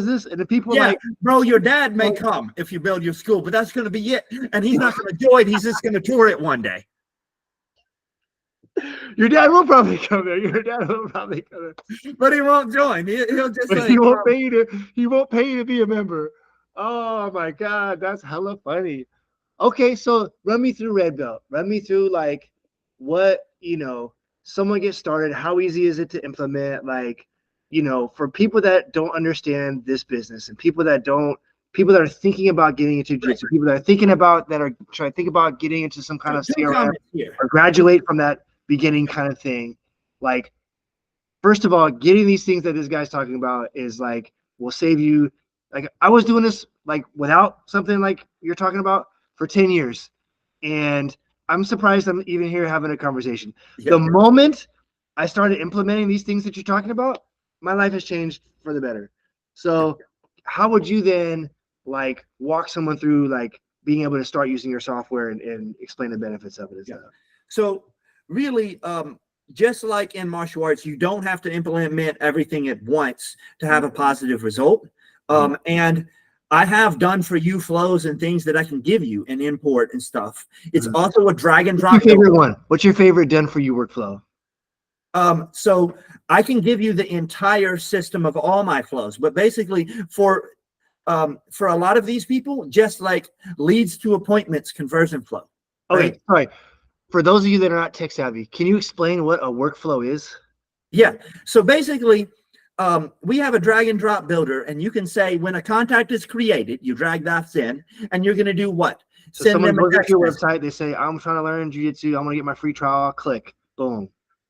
Speaker 1: this. And the people like,
Speaker 2: bro, your dad may come if you build your school, but that's going to be it. And he's not going to do it. He's just going to tour it one day.
Speaker 1: Your dad will probably come there. Your dad will probably come there.
Speaker 2: But he won't join. He'll just
Speaker 1: like, he won't pay you to be a member. Oh my God, that's hella funny. Okay, so run me through Red Belt. Run me through like what, someone gets started, how easy is it to implement? Like, for people that don't understand this business and people that are thinking about getting into jiu-jitsu, people that are thinking about getting into some kind of CRM or graduate from that beginning kind of thing. Like, first of all, getting these things that this guy's talking about is like, will save you. Like, I was doing this like without something like you're talking about for 10 years. And I'm surprised I'm even here having a conversation. Yeah. The moment I started implementing these things that you're talking about, my life has changed for the better. So how would you then like walk someone through like being able to start using your software and explain the benefits of it?
Speaker 2: So really, just like in martial arts, you don't have to implement everything at once to have a positive result. And I have done for you flows and things that I can give you and import and stuff. It's also a drag and drop.
Speaker 1: What's your favorite one? What's your favorite done for you workflow?
Speaker 2: So I can give you the entire system of all my flows, but basically for a lot of these people, just like leads to appointments conversion flow.
Speaker 1: Okay, right? Sorry. For those of you that are not tech savvy, can you explain what a workflow is?
Speaker 2: Yeah. So basically, we have a drag and drop builder, and you can say when a contact is created, you drag that in, and you're going to do what?
Speaker 1: So someone goes to your website, they say, I'm trying to learn jiu-jitsu, I'm going to get my free trial, click, boom.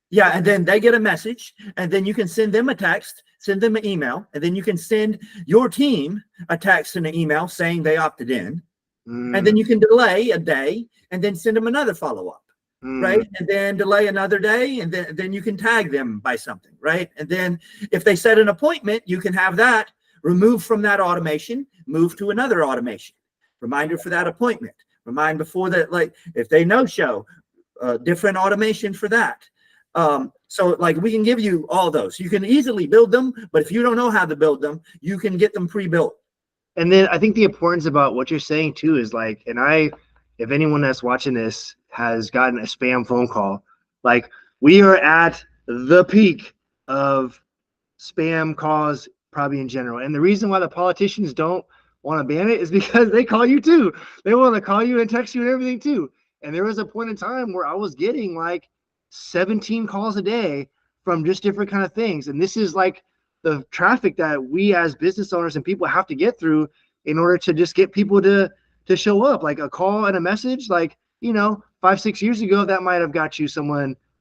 Speaker 2: Yeah, and then they get a message, and then you can send them a text, send them an email, and then you can send your team a text and an email saying they opted in, and then you can delay a day, and then send them another follow-up. Right. And then delay another day, and then you can tag them by something. Right. And then if they set an appointment, you can have that removed from that automation, move to another automation. Reminder for that appointment. Remind before that, like if they no show, different automation for that. So like we can give you all those. You can easily build them, but if you don't know how to build them, you can get them pre-built.
Speaker 1: And then I think the importance about what you're saying too is like, if anyone that's watching this has gotten a spam phone call, like we are at the peak of spam calls probably in general. And the reason why the politicians don't want to ban it is because they call you too. They want to call you and text you and everything too. And there was a point in time where I was getting like 17 calls a day from just different kind of things. And this is like the traffic that we as business owners and people have to get through in order to just get people to show up. Like a call and a message, like, 5-6 years ago, that might have got you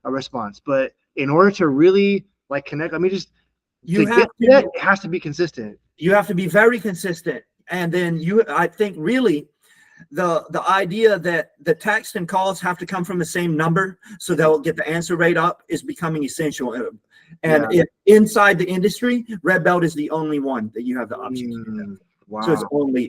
Speaker 1: a response. But in order to really like connect, it has to be consistent.
Speaker 2: You have to be very consistent. And then I think really the idea that the text and calls have to come from the same number so they'll get the answer rate up is becoming essential. And if inside the industry, Red Belt is the only one that you have the option to do that.
Speaker 1: Wow.
Speaker 2: So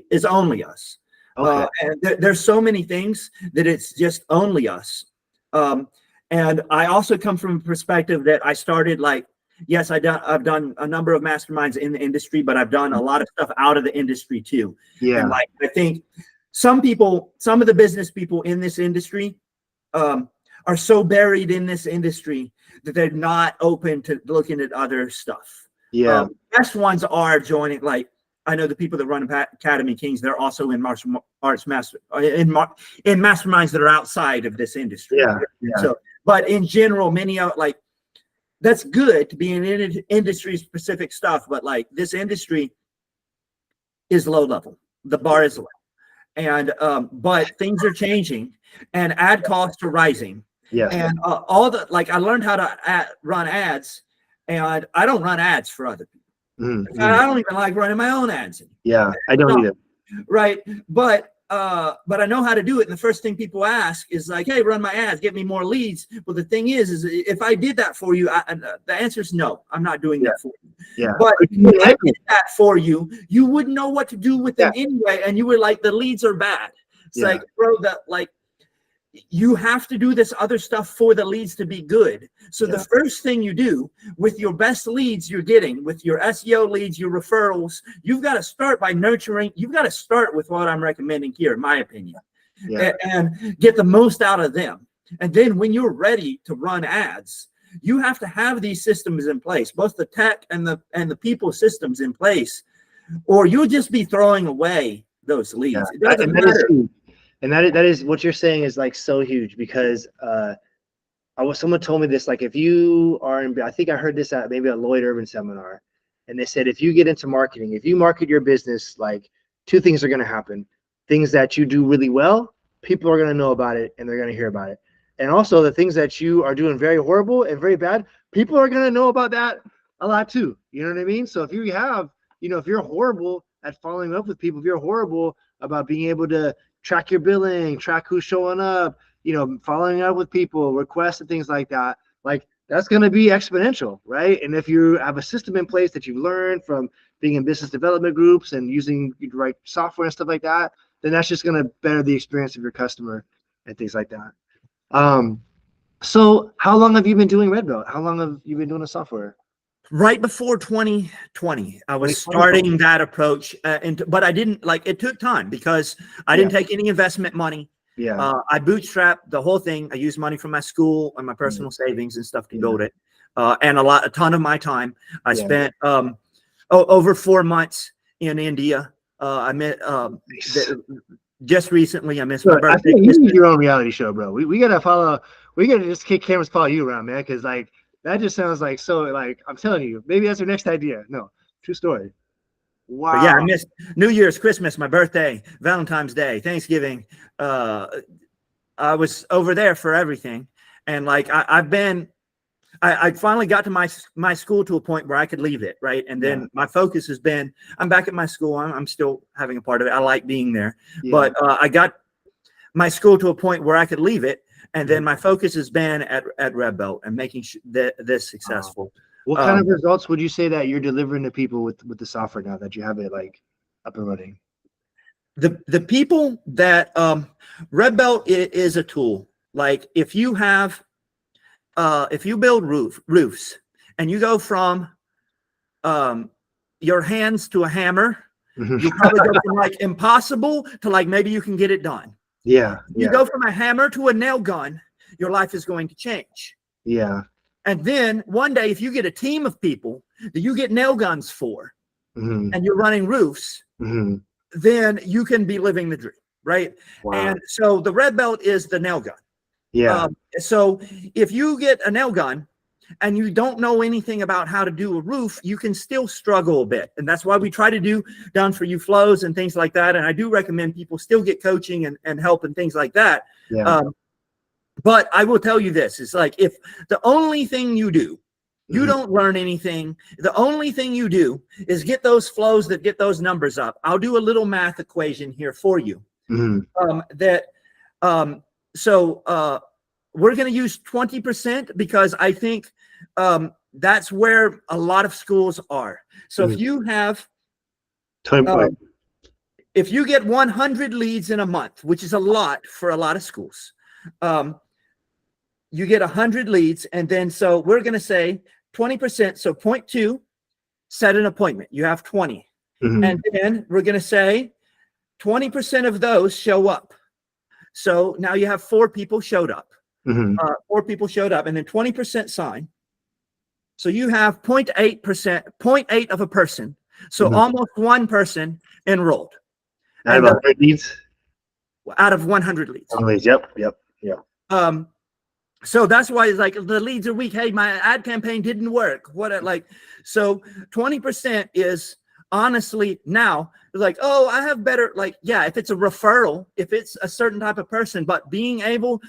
Speaker 2: it's only us. Okay. And there's so many things that it's just only us. And I also come from a perspective that I started like, yes, I've done a number of masterminds in the industry, but I've done a lot of stuff out of the industry too.
Speaker 1: Yeah.
Speaker 2: And like, I think some of the business people in this industry are so buried in this industry that they're not open to looking at other stuff.
Speaker 1: Yeah.
Speaker 2: Best ones are joining, like, I know the people that run Academy Kings, they're also in martial arts in masterminds that are outside of this industry.
Speaker 1: Yeah.
Speaker 2: So, but in general, many are like, that's good to be in industry specific stuff, but like this industry is low level. The bar is low. And but things are changing and ad costs are rising.
Speaker 1: Yeah.
Speaker 2: And I learned how to run ads, and I don't run ads for other people.
Speaker 1: Mm-hmm.
Speaker 2: I don't even like running my own ads.
Speaker 1: Yeah, I don't either.
Speaker 2: Right. But I know how to do it. And the first thing people ask is like, hey, run my ads, get me more leads. Well, the thing is if I did that for you, the answer is no, I'm not doing that for you.
Speaker 1: Yeah.
Speaker 2: But if I did that for you, you wouldn't know what to do with them anyway. And you were like, the leads are bad. It's like, bro, you have to do this other stuff for the leads to be good. So the first thing you do with your best leads you're getting, with your SEO leads, your referrals, you've got to start by nurturing. You've got to start with what I'm recommending here, in my opinion, and get the most out of them. And then when you're ready to run ads, you have to have these systems in place, both the tech and the people systems in place, or you'll just be throwing away those leads. It doesn't matter.
Speaker 1: And that is what you're saying is like so huge, because someone told me this, like if you are in, I think I heard this at maybe a Lloyd Urban seminar, and they said if you get into marketing, if you market your business, like two things are going to happen. Things that you do really well, people are going to know about it and they're going to hear about it. And also the things that you are doing very horrible and very bad, people are going to know about that a lot too. You know what I mean? So if you have, if you're horrible at following up with people, if you're horrible about being able to track your billing, track who's showing up, following up with people, requests and things like that, like that's going to be exponential, right? And if you have a system in place that you've learned from being in business development groups and using the right software and stuff like that, then that's just going to better the experience of your customer and things like that. So how long have you been doing Red Belt? How long have you been doing the software?
Speaker 2: Right before 2020, I was starting that approach, but I didn't it took time because I didn't take any investment money.
Speaker 1: Yeah.
Speaker 2: I bootstrapped the whole thing. I used money from my school and my personal savings and stuff to build it. And a ton of my time. I spent over 4 months in India. I met just recently. I missed my birthday.
Speaker 1: I think you need your own reality show, bro. We gotta just kick cameras, follow you around, man, because like that just sounds like so. Like I'm telling you, maybe that's your next idea. No, true story. Wow.
Speaker 2: But yeah, I missed New Year's, Christmas, my birthday, Valentine's Day, Thanksgiving. I was over there for everything, and like I finally got to my school to a point where I could leave it, right? And then my focus has been, I'm back at my school. I'm still having a part of it. I like being there, but I got my school to a point where I could leave it. And then my focus has been at Red Belt and making this successful.
Speaker 1: What kind of results would you say that you're delivering to people with the software now that you have it like up and running?
Speaker 2: The people that Red Belt is a tool. Like if you build roofs and you go from your hands to a hammer, you probably go from like impossible to like maybe you can get it done.
Speaker 1: Yeah.
Speaker 2: You go from a hammer to a nail gun, your life is going to change.
Speaker 1: Yeah.
Speaker 2: And then one day, if you get a team of people that you get nail guns for, and you're running roofs, then you can be living the dream, right? Wow. And so the Red Belt is the nail gun.
Speaker 1: Yeah.
Speaker 2: So if you get a nail gun and you don't know anything about how to do a roof, you can still struggle a bit. And that's why we try to do done for you flows and things like that. And I do recommend people still get coaching and help and things like that. Yeah. But I will tell you this, it's like, if the only thing you do, you don't learn anything. The only thing you do is get those flows that get those numbers up. I'll do a little math equation here for you. So we're going to use 20% because I think that's where a lot of schools are. So if you have, if you get 100 leads in a month, which is a lot for a lot of schools, you get 100 leads. And then, so we're going to say 20%. So 0.2, set an appointment. You have 20. And then we're going to say 20% of those show up. So now you have 4 people showed up. 4 people showed up, and then 20% sign. So you have 0.8%, 0.8 of a person. So almost 1 person enrolled.
Speaker 1: Out of 100 leads?
Speaker 2: Out of 100 leads.
Speaker 1: Yep.
Speaker 2: So that's why it's like the leads are weak. Hey, my ad campaign didn't work. So 20% is honestly now like, oh, I have better, like, yeah, if it's a referral, if it's a certain type of person, but being able,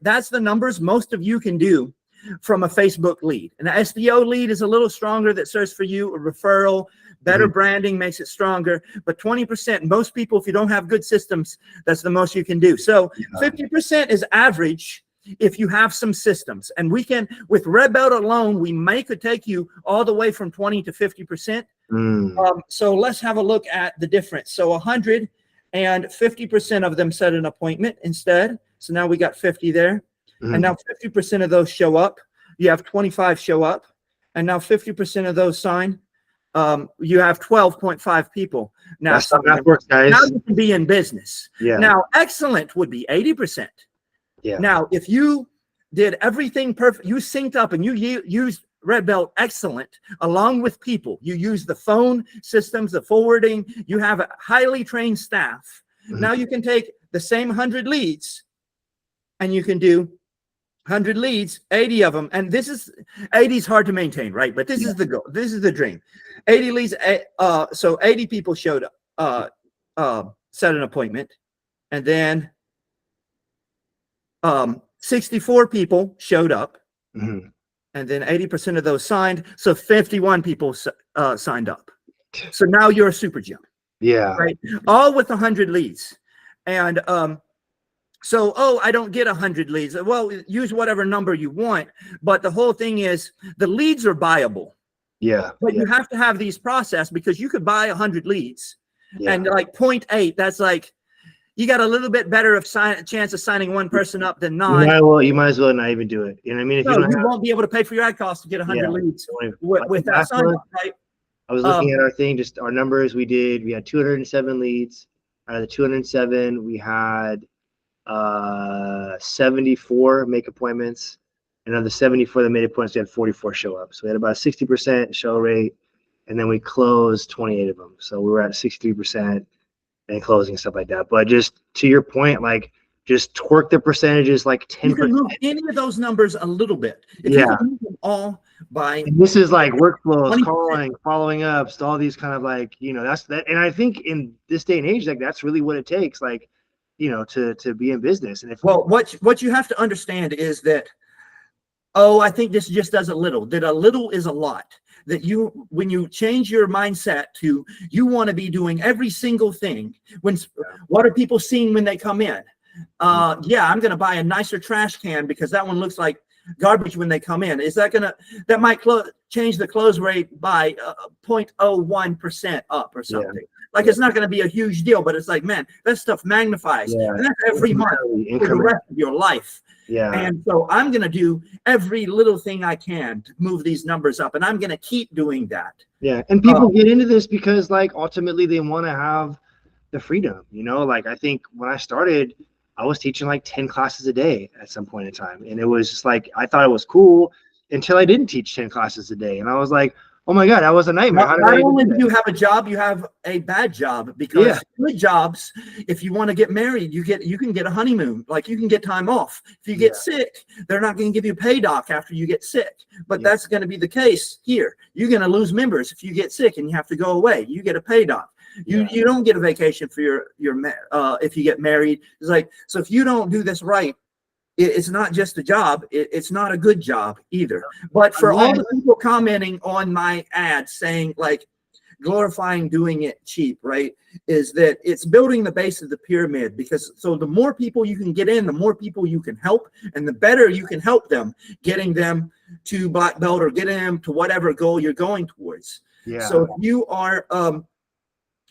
Speaker 2: that's the numbers most of you can do from a Facebook lead. An SEO lead is a little stronger, that serves for you, a referral, better branding makes it stronger, but 20%, most people, if you don't have good systems, that's the most you can do. So 50% is average if you have some systems. And we can, with red belt alone, we could take you all the way from 20 to 50%. So let's have a look at the difference. So 100 and 50% of them set an appointment instead. So now we got 50 there. And now 50% of those show up. You have 25 show up. And now 50% of those sign. You have 12.5 people. Now,
Speaker 1: that's how that works, guys.
Speaker 2: Now you can be in business.
Speaker 1: Yeah.
Speaker 2: Now, excellent would be 80%.
Speaker 1: Yeah.
Speaker 2: Now, if you did everything perfect, you synced up and you used red belt excellent along with people. You use the phone systems, the forwarding. You have a highly trained staff. Now you can take the same 100 leads and you can do 100 leads, 80 of them. And this is 80 is hard to maintain, right? But this is the goal. This is the dream. 80 leads. So 80 people showed up, set an appointment, and then 64 people showed up, and then 80% of those signed. So 51 people signed up. So now you're a super gym.
Speaker 1: Yeah.
Speaker 2: Right. All with 100 leads. And so, I don't get 100 leads. Well, use whatever number you want. But the whole thing is the leads are buyable.
Speaker 1: Yeah.
Speaker 2: But you have to have these processed, because you could buy 100 leads. And like 0.8, that's like, you got a little bit better of chance of signing one person up than not.
Speaker 1: You might as well not even do it. You know what I mean? If
Speaker 2: you won't be able to pay for your ad costs to get 100 leads with that sign up, right?
Speaker 1: I was looking at our thing, just our numbers. We had 207 leads. Out of the 207, we had 74 make appointments. And of the 74 that made appointments, we had 44 show up. So we had about a 60% show rate. And then we closed 28 of them. So we were at 63%. And closing, stuff like that. But just to your point, like, just twerk the percentages like 10%.
Speaker 2: You can move any of those numbers a little bit. If you can move them all by.
Speaker 1: And this is like workflows, 20%. Calling, following ups, all these kind of like, that's that. And I think in this day and age, like, that's really what it takes, like, to be in business. And
Speaker 2: what you have to understand is that, I think this just does a little. That a little is a lot. That when you change your mindset to, you want to be doing every single thing. What are people seeing when they come in? I'm going to buy a nicer trash can because that one looks like garbage when they come in. Is that might change the close rate by 0.01% up or something. Yeah. Like, it's not going to be a huge deal, but it's like, man, that stuff magnifies. Yeah. And that's every month for the rest of your life.
Speaker 1: Yeah.
Speaker 2: And so I'm going to do every little thing I can to move these numbers up, and I'm going to keep doing that.
Speaker 1: Yeah. And people get into this because, like, ultimately they want to have the freedom, like, I think when I started, I was teaching like 10 classes a day at some point in time. And it was just like, I thought it was cool until I didn't teach 10 classes a day. And I was like, oh my God, that was a nightmare.
Speaker 2: Not only do you have a job, you have a bad job, because good jobs, if you want to get married, you can get a honeymoon, like you can get time off. If you get sick, they're not going to give you a pay doc after you get sick, but that's going to be the case here. You're going to lose members if you get sick and you have to go away. You get a pay doc. You don't get a vacation for your if you get married. It's like, so if you don't do this right, it's not just a job. It's not a good job either. But for all the people commenting on my ads saying, like, glorifying doing it cheap, right, is that it's building the base of the pyramid, because so the more people you can get in, the more people you can help, and the better you can help them, getting them to black belt or getting them to whatever goal you're going towards. Yeah. So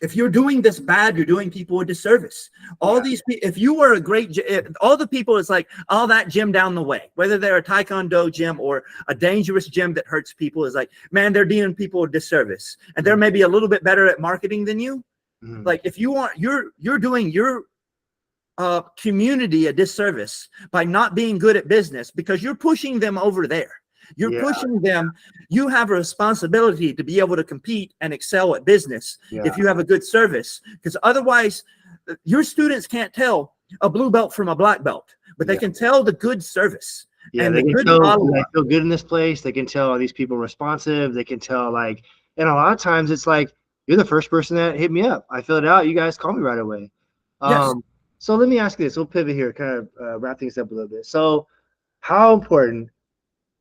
Speaker 2: if you're doing this bad, you're doing people a disservice. If you were a great, all the people, it's like, all that gym down the way, whether they're a Taekwondo gym or a dangerous gym that hurts people, is like, man, they're doing people a disservice. And they're maybe a little bit better at marketing than you. Like, if you want, you're doing your community a disservice by not being good at business, because you're pushing them over there. You're pushing them. You have a responsibility to be able to compete and excel at business if you have a good service, because otherwise your students can't tell a blue belt from a black belt, but they can tell the good service.
Speaker 1: Yeah, and they can tell I feel good in this place. They can tell, are these people responsive? They can tell, like, and a lot of times it's like, you're the first person that hit me up. I filled it out. You guys call me right away. So let me ask you this. We'll pivot here, kind of wrap things up a little bit. So how important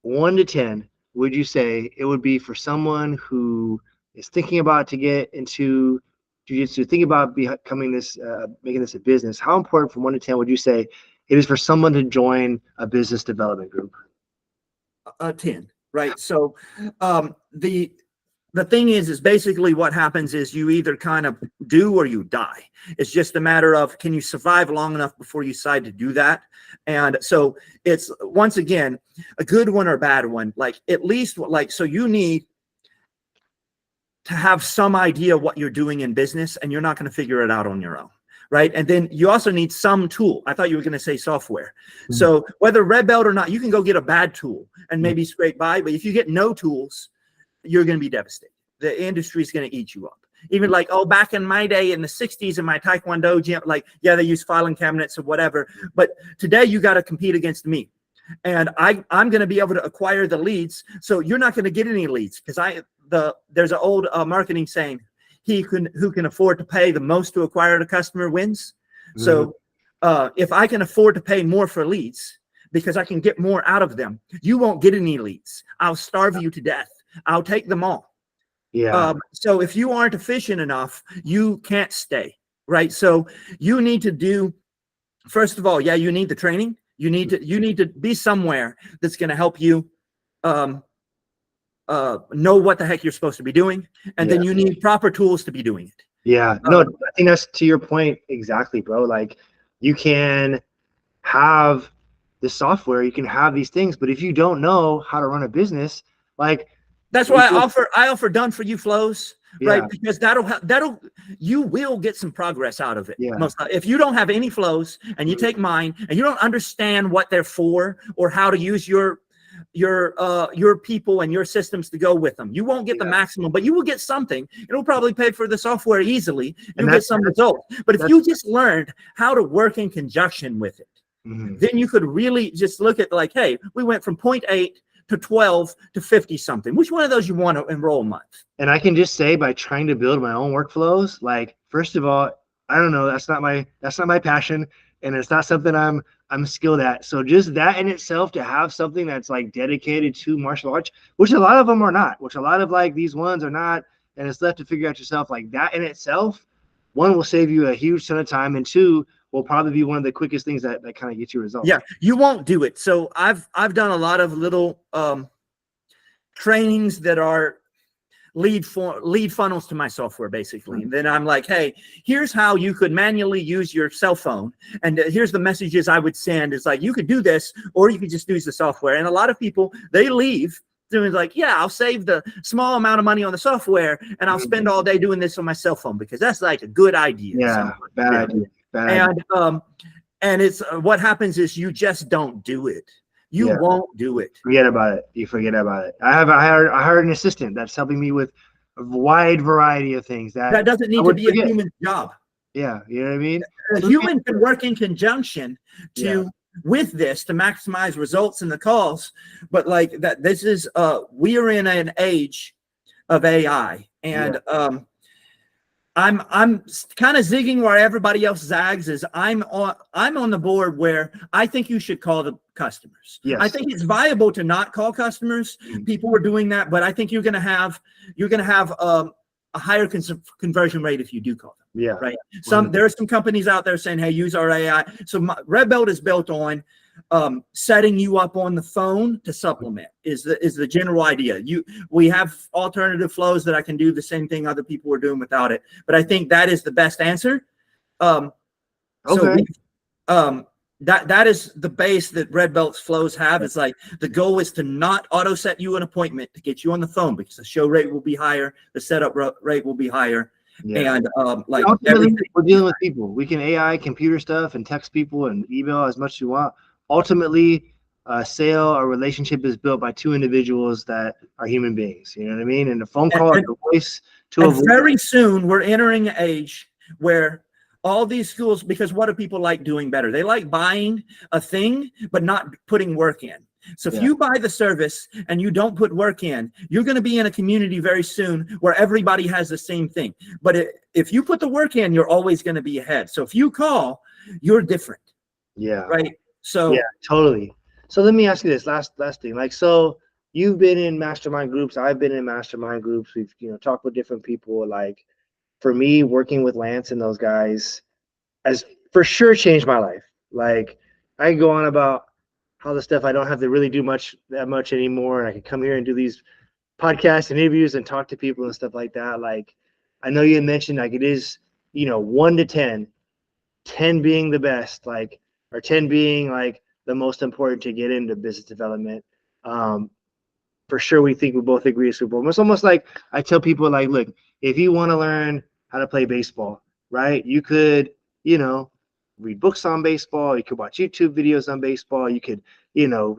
Speaker 1: 1 to 10, would you say it would be for someone who is thinking about to get into jiu-jitsu, thinking about becoming this, making this a business? How important from 1 to 10 would you say it is for someone to join a business development group?
Speaker 2: 10, right? So the thing is basically what happens is you either kind of do or you die. It's just a matter of, can you survive long enough before you decide to do that? And so it's, once again, a good one or a bad one. Like, at least, like, so you need to have some idea what you're doing in business, and you're not going to figure it out on your own. Right. And then you also need some tool. I thought you were going to say software. Mm-hmm. So whether red belt or not, you can go get a bad tool and maybe scrape by. But if you get no tools, you're going to be devastated. The industry is going to eat you up. Even like, oh, back in my day in the 60s in my Taekwondo gym, like, yeah, they use filing cabinets or whatever. But today you got to compete against me. And I'm going to be able to acquire the leads. So you're not going to get any leads, because there's an old marketing saying, who can afford to pay the most to acquire a customer wins. Mm-hmm. So if I can afford to pay more for leads because I can get more out of them, you won't get any leads. I'll starve you to death. I'll take them all.
Speaker 1: Yeah.
Speaker 2: So if you aren't efficient enough, you can't stay, right? So you need to do, first of all, yeah, you need the training. You need to be somewhere that's going to help you know what the heck you're supposed to be doing, and then you need proper tools to be doing it.
Speaker 1: Yeah, no, I think that's to your point exactly, bro. Like, you can have the software, you can have these things, but if you don't know how to run a business, like,
Speaker 2: that's why I offer done for you flows, right? Because you will get some progress out of it.
Speaker 1: Yeah.
Speaker 2: If you don't have any flows and you take mine and you don't understand what they're for or how to use your people and your systems to go with them, you won't get the maximum, but you will get something. It'll probably pay for the software easily. You'll get some results. But if you just learned how to work in conjunction with it, then you could really just look at, like, hey, we went from 0.8 to 12 to 50 something. Which one of those you want to enroll a month?
Speaker 1: And I can just say, by trying to build my own workflows, like, first of all, I don't know, that's not my passion, and it's not something I'm skilled at. So just that in itself, to have something that's like dedicated to martial arts, which a lot of them are not, which a lot of like these ones are not, and it's left to figure out yourself, like, that in itself, one, will save you a huge ton of time, and two, will probably be one of the quickest things that kind of gets you results.
Speaker 2: Yeah, you won't do it. So I've done a lot of little trainings that are lead funnels to my software, basically. And then I'm like, hey, here's how you could manually use your cell phone, and here's the messages I would send. It's like, you could do this, or you could just use the software. And a lot of people, they leave doing like, yeah, I'll save the small amount of money on the software and I'll spend all day doing this on my cell phone, because that's like a good idea.
Speaker 1: Yeah, bad idea.
Speaker 2: And it's what happens is you just don't do it. You won't do it.
Speaker 1: Forget about it. You forget about it. I hired an assistant that's helping me with a wide variety of things. That
Speaker 2: doesn't need to be a human job.
Speaker 1: Yeah, you know what I mean?
Speaker 2: A human can work in conjunction with this to maximize results in the calls. But like that, this is we are in an age of AI, and I'm kind of zigging where everybody else zags. Is I'm on the board where I think you should call the customers.
Speaker 1: Yes.
Speaker 2: I think it's viable to not call customers. People are doing that, but I think you're going to have a higher conversion rate if you do call them.
Speaker 1: Yeah.
Speaker 2: Right. There are some companies out there saying, hey, use our AI. So Red Belt is built on setting you up on the phone to supplement is the general idea. We have alternative flows that I can do the same thing other people are doing without it, but I think that is the best answer. That is the base that Red Belt's flows have. It's like the goal is to not auto set you an appointment to get you on the phone, because the show rate will be higher, the setup rate will be higher. Yeah. And like
Speaker 1: ultimately, we're dealing with people. We can AI, computer stuff, and text people and email as much as you want. Ultimately, a sale or relationship is built by two individuals that are human beings. You know what I mean? And the phone call, the voice to
Speaker 2: avoid. Very soon, we're entering an age where all these schools, because what do people like doing better? They like buying a thing, but not putting work in. So if you buy the service and you don't put work in, you're going to be in a community very soon where everybody has the same thing. But if you put the work in, you're always going to be ahead. So if you call, you're different.
Speaker 1: Yeah.
Speaker 2: Right. So
Speaker 1: yeah, totally. So let me ask you this last thing. Like, so you've been in mastermind groups. I've been in mastermind groups. We've, talked with different people. Like, for me, working with Lance and those guys has for sure changed my life. Like, I can go on about how the stuff I don't have to really do that much anymore. And I can come here and do these podcast interviews and talk to people and stuff like that. Like, I know you mentioned like it is, 1 to 10, 10 being the best, like, or 10 being like the most important to get into business development. For sure, we think we both agree it's super. It's almost like I tell people, like, look, if you want to learn how to play baseball, right? You could, read books on baseball. You could watch YouTube videos on baseball. You could,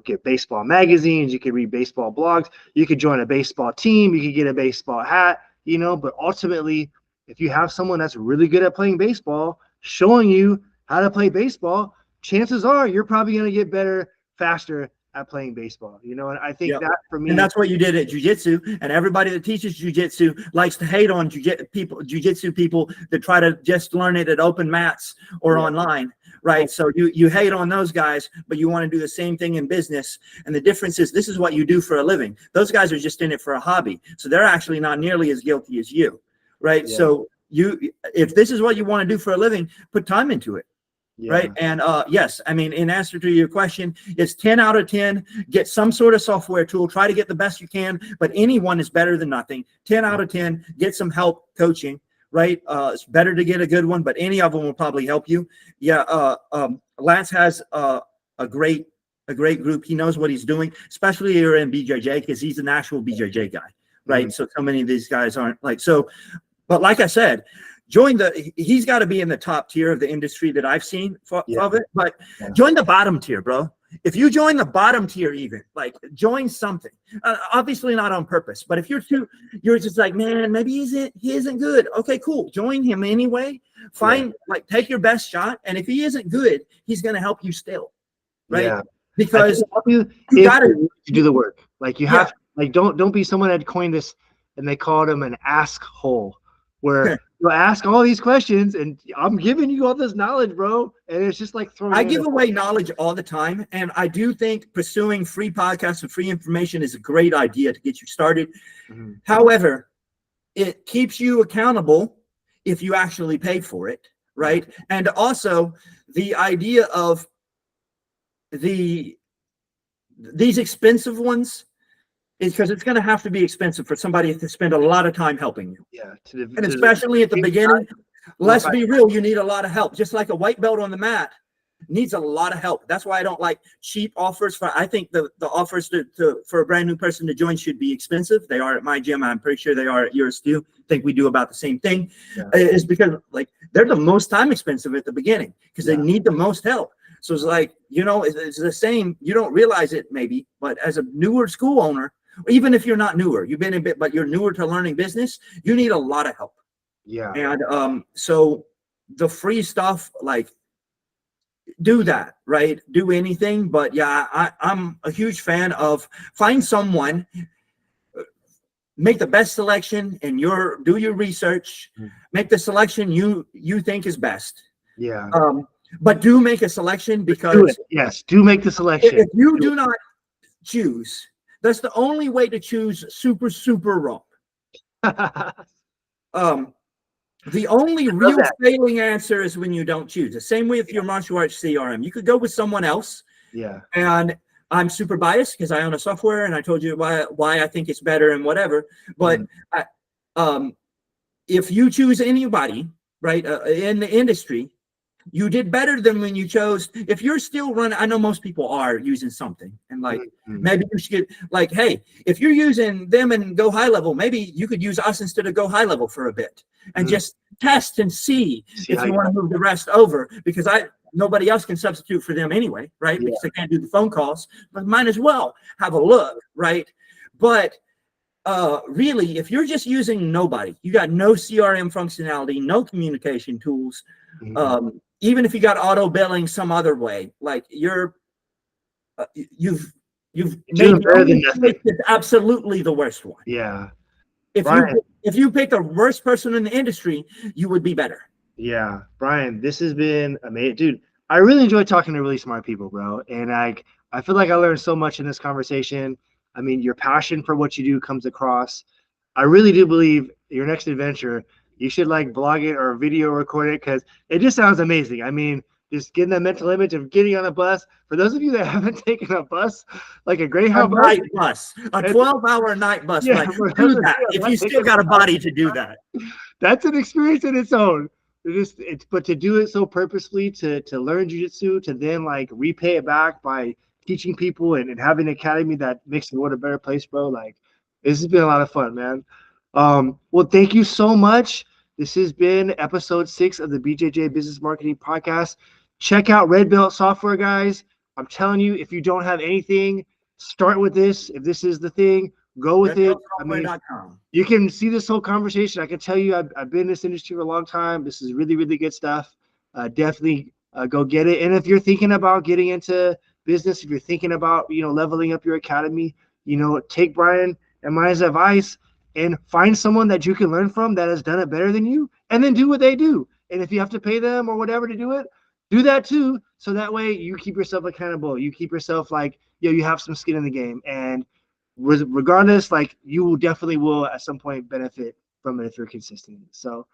Speaker 1: get baseball magazines. You could read baseball blogs. You could join a baseball team. You could get a baseball hat, but ultimately, if you have someone that's really good at playing baseball, showing you how to play baseball, chances are you're probably going to get better faster at playing baseball, and I think that for me,
Speaker 2: and that's what you did at jiu-jitsu. And everybody that teaches jiu-jitsu likes to hate on jiu-jitsu people that try to just learn it at open mats or online, right? So you hate on those guys, but you want to do the same thing in business. And the difference is this is what you do for a living. Those guys are just in it for a hobby, so they're actually not nearly as guilty as you, right? So if this is what you want to do for a living, put time into it. Right. And yes, I mean, in answer to your question, it's 10 out of 10. Get some sort of software tool. Try to get the best you can, but anyone is better than nothing. 10 out of 10. Get some help coaching. Right. It's better to get a good one, but any of them will probably help you. Lance has a great group. He knows what he's doing, especially here in BJJ, because he's an actual BJJ guy. Right. So many of these guys aren't like so. But like I said, he's got to be in the top tier of the industry that I've seen of it, but join the bottom tier, bro. If you join the bottom tier, even like join something, obviously not on purpose, but if you're just like, man, maybe he isn't good. Okay, cool. Join him anyway. Take your best shot. And if he isn't good, he's going to help you still. Right. Yeah. Because
Speaker 1: you got to do the work. Like you have, like, don't be someone that coined this and they called him an ask hole where you ask all these questions and I'm giving you all this knowledge, bro. And it's just like throwing.
Speaker 2: I give away knowledge all the time. And I do think pursuing free podcasts and free information is a great idea to get you started. Mm-hmm. However, it keeps you accountable if you actually pay for it. Right. And also the idea of these expensive ones is because it's going to have to be expensive for somebody to spend a lot of time helping you. Yeah. And especially at the beginning, let's be real, you need a lot of help. Just like a white belt on the mat needs a lot of help. That's why I don't like cheap offers. I think the offers for a brand new person to join should be expensive. They are at my gym. I'm pretty sure they are at yours too. I think we do about the same thing. Yeah. It's because like they're the most time expensive at the beginning because they need the most help. So it's like, it's the same. You don't realize it maybe, but as a newer school owner, even if you're not newer, you've been a bit, but you're newer to learning business, you need a lot of help. Yeah. And so the free stuff, like, do that, right? Do anything. But yeah, I'm a huge fan of find someone, make the best selection, and do your research, make the selection you think is best. Yeah. But do make a selection because
Speaker 1: do make the selection.
Speaker 2: If you do not choose, that's the only way to choose super, super wrong. The only real failing answer is when you don't choose. The same way with your martial arts CRM. You could go with someone else. Yeah. And I'm super biased because I own a software and I told you why I think it's better and whatever. But if you choose anybody, right, in the industry, you did better than when you chose. If you're still running, I know most people are using something, and like maybe you should like, hey, if you're using them and go high level, maybe you could use us instead of go high level for a bit and just test and see if you want to move the rest over, because nobody else can substitute for them anyway, right? Because they can't do the phone calls, but might as well have a look, right? But really, if you're just using nobody, you got no CRM functionality, no communication tools, even if you got auto billing some other way, like you've made absolutely the worst one. Yeah. If you pick the worst person in the industry, you would be better.
Speaker 1: Yeah, Brian, this has been amazing, dude. I really enjoy talking to really smart people, bro. And I feel like I learned so much in this conversation. I mean, your passion for what you do comes across. I really do believe your next adventure, you should like blog it or video record it because it just sounds amazing. I mean, just getting that mental image of getting on a bus. For those of you that haven't taken a bus, like a
Speaker 2: A
Speaker 1: Greyhound bus,
Speaker 2: night bus, a 12-hour night bus.
Speaker 1: yeah,
Speaker 2: Like, do that if you still got a body to do that.
Speaker 1: that's an experience in its own. But to do it so purposefully to learn jiu-jitsu, to then like repay it back by teaching people and having an academy that makes the world a better place, bro. Like this has been a lot of fun, man. Well, thank you so much. This has been episode 6 of the BJJ Business Marketing Podcast. Check out Red Belt Software, guys. I'm telling you, if you don't have anything, start with this. If this is the thing, go with it. I mean, you can see this whole conversation. I can tell you, I've been in this industry for a long time. This is really, really good stuff. Definitely go get it. And if you're thinking about getting into business, if you're thinking about, leveling up your academy, take Brian and my advice and find someone that you can learn from that has done it better than you, and then do what they do. And if you have to pay them or whatever to do it, do that too. So that way you keep yourself accountable. You keep yourself like, you have some skin in the game. And regardless, like you definitely will at some point benefit from it if you're consistent. So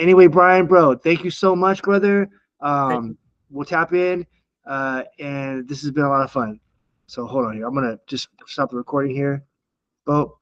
Speaker 1: anyway, Brian, bro, thank you so much, brother. We'll tap in and this has been a lot of fun. So hold on here. I'm going to just stop the recording here. Oh,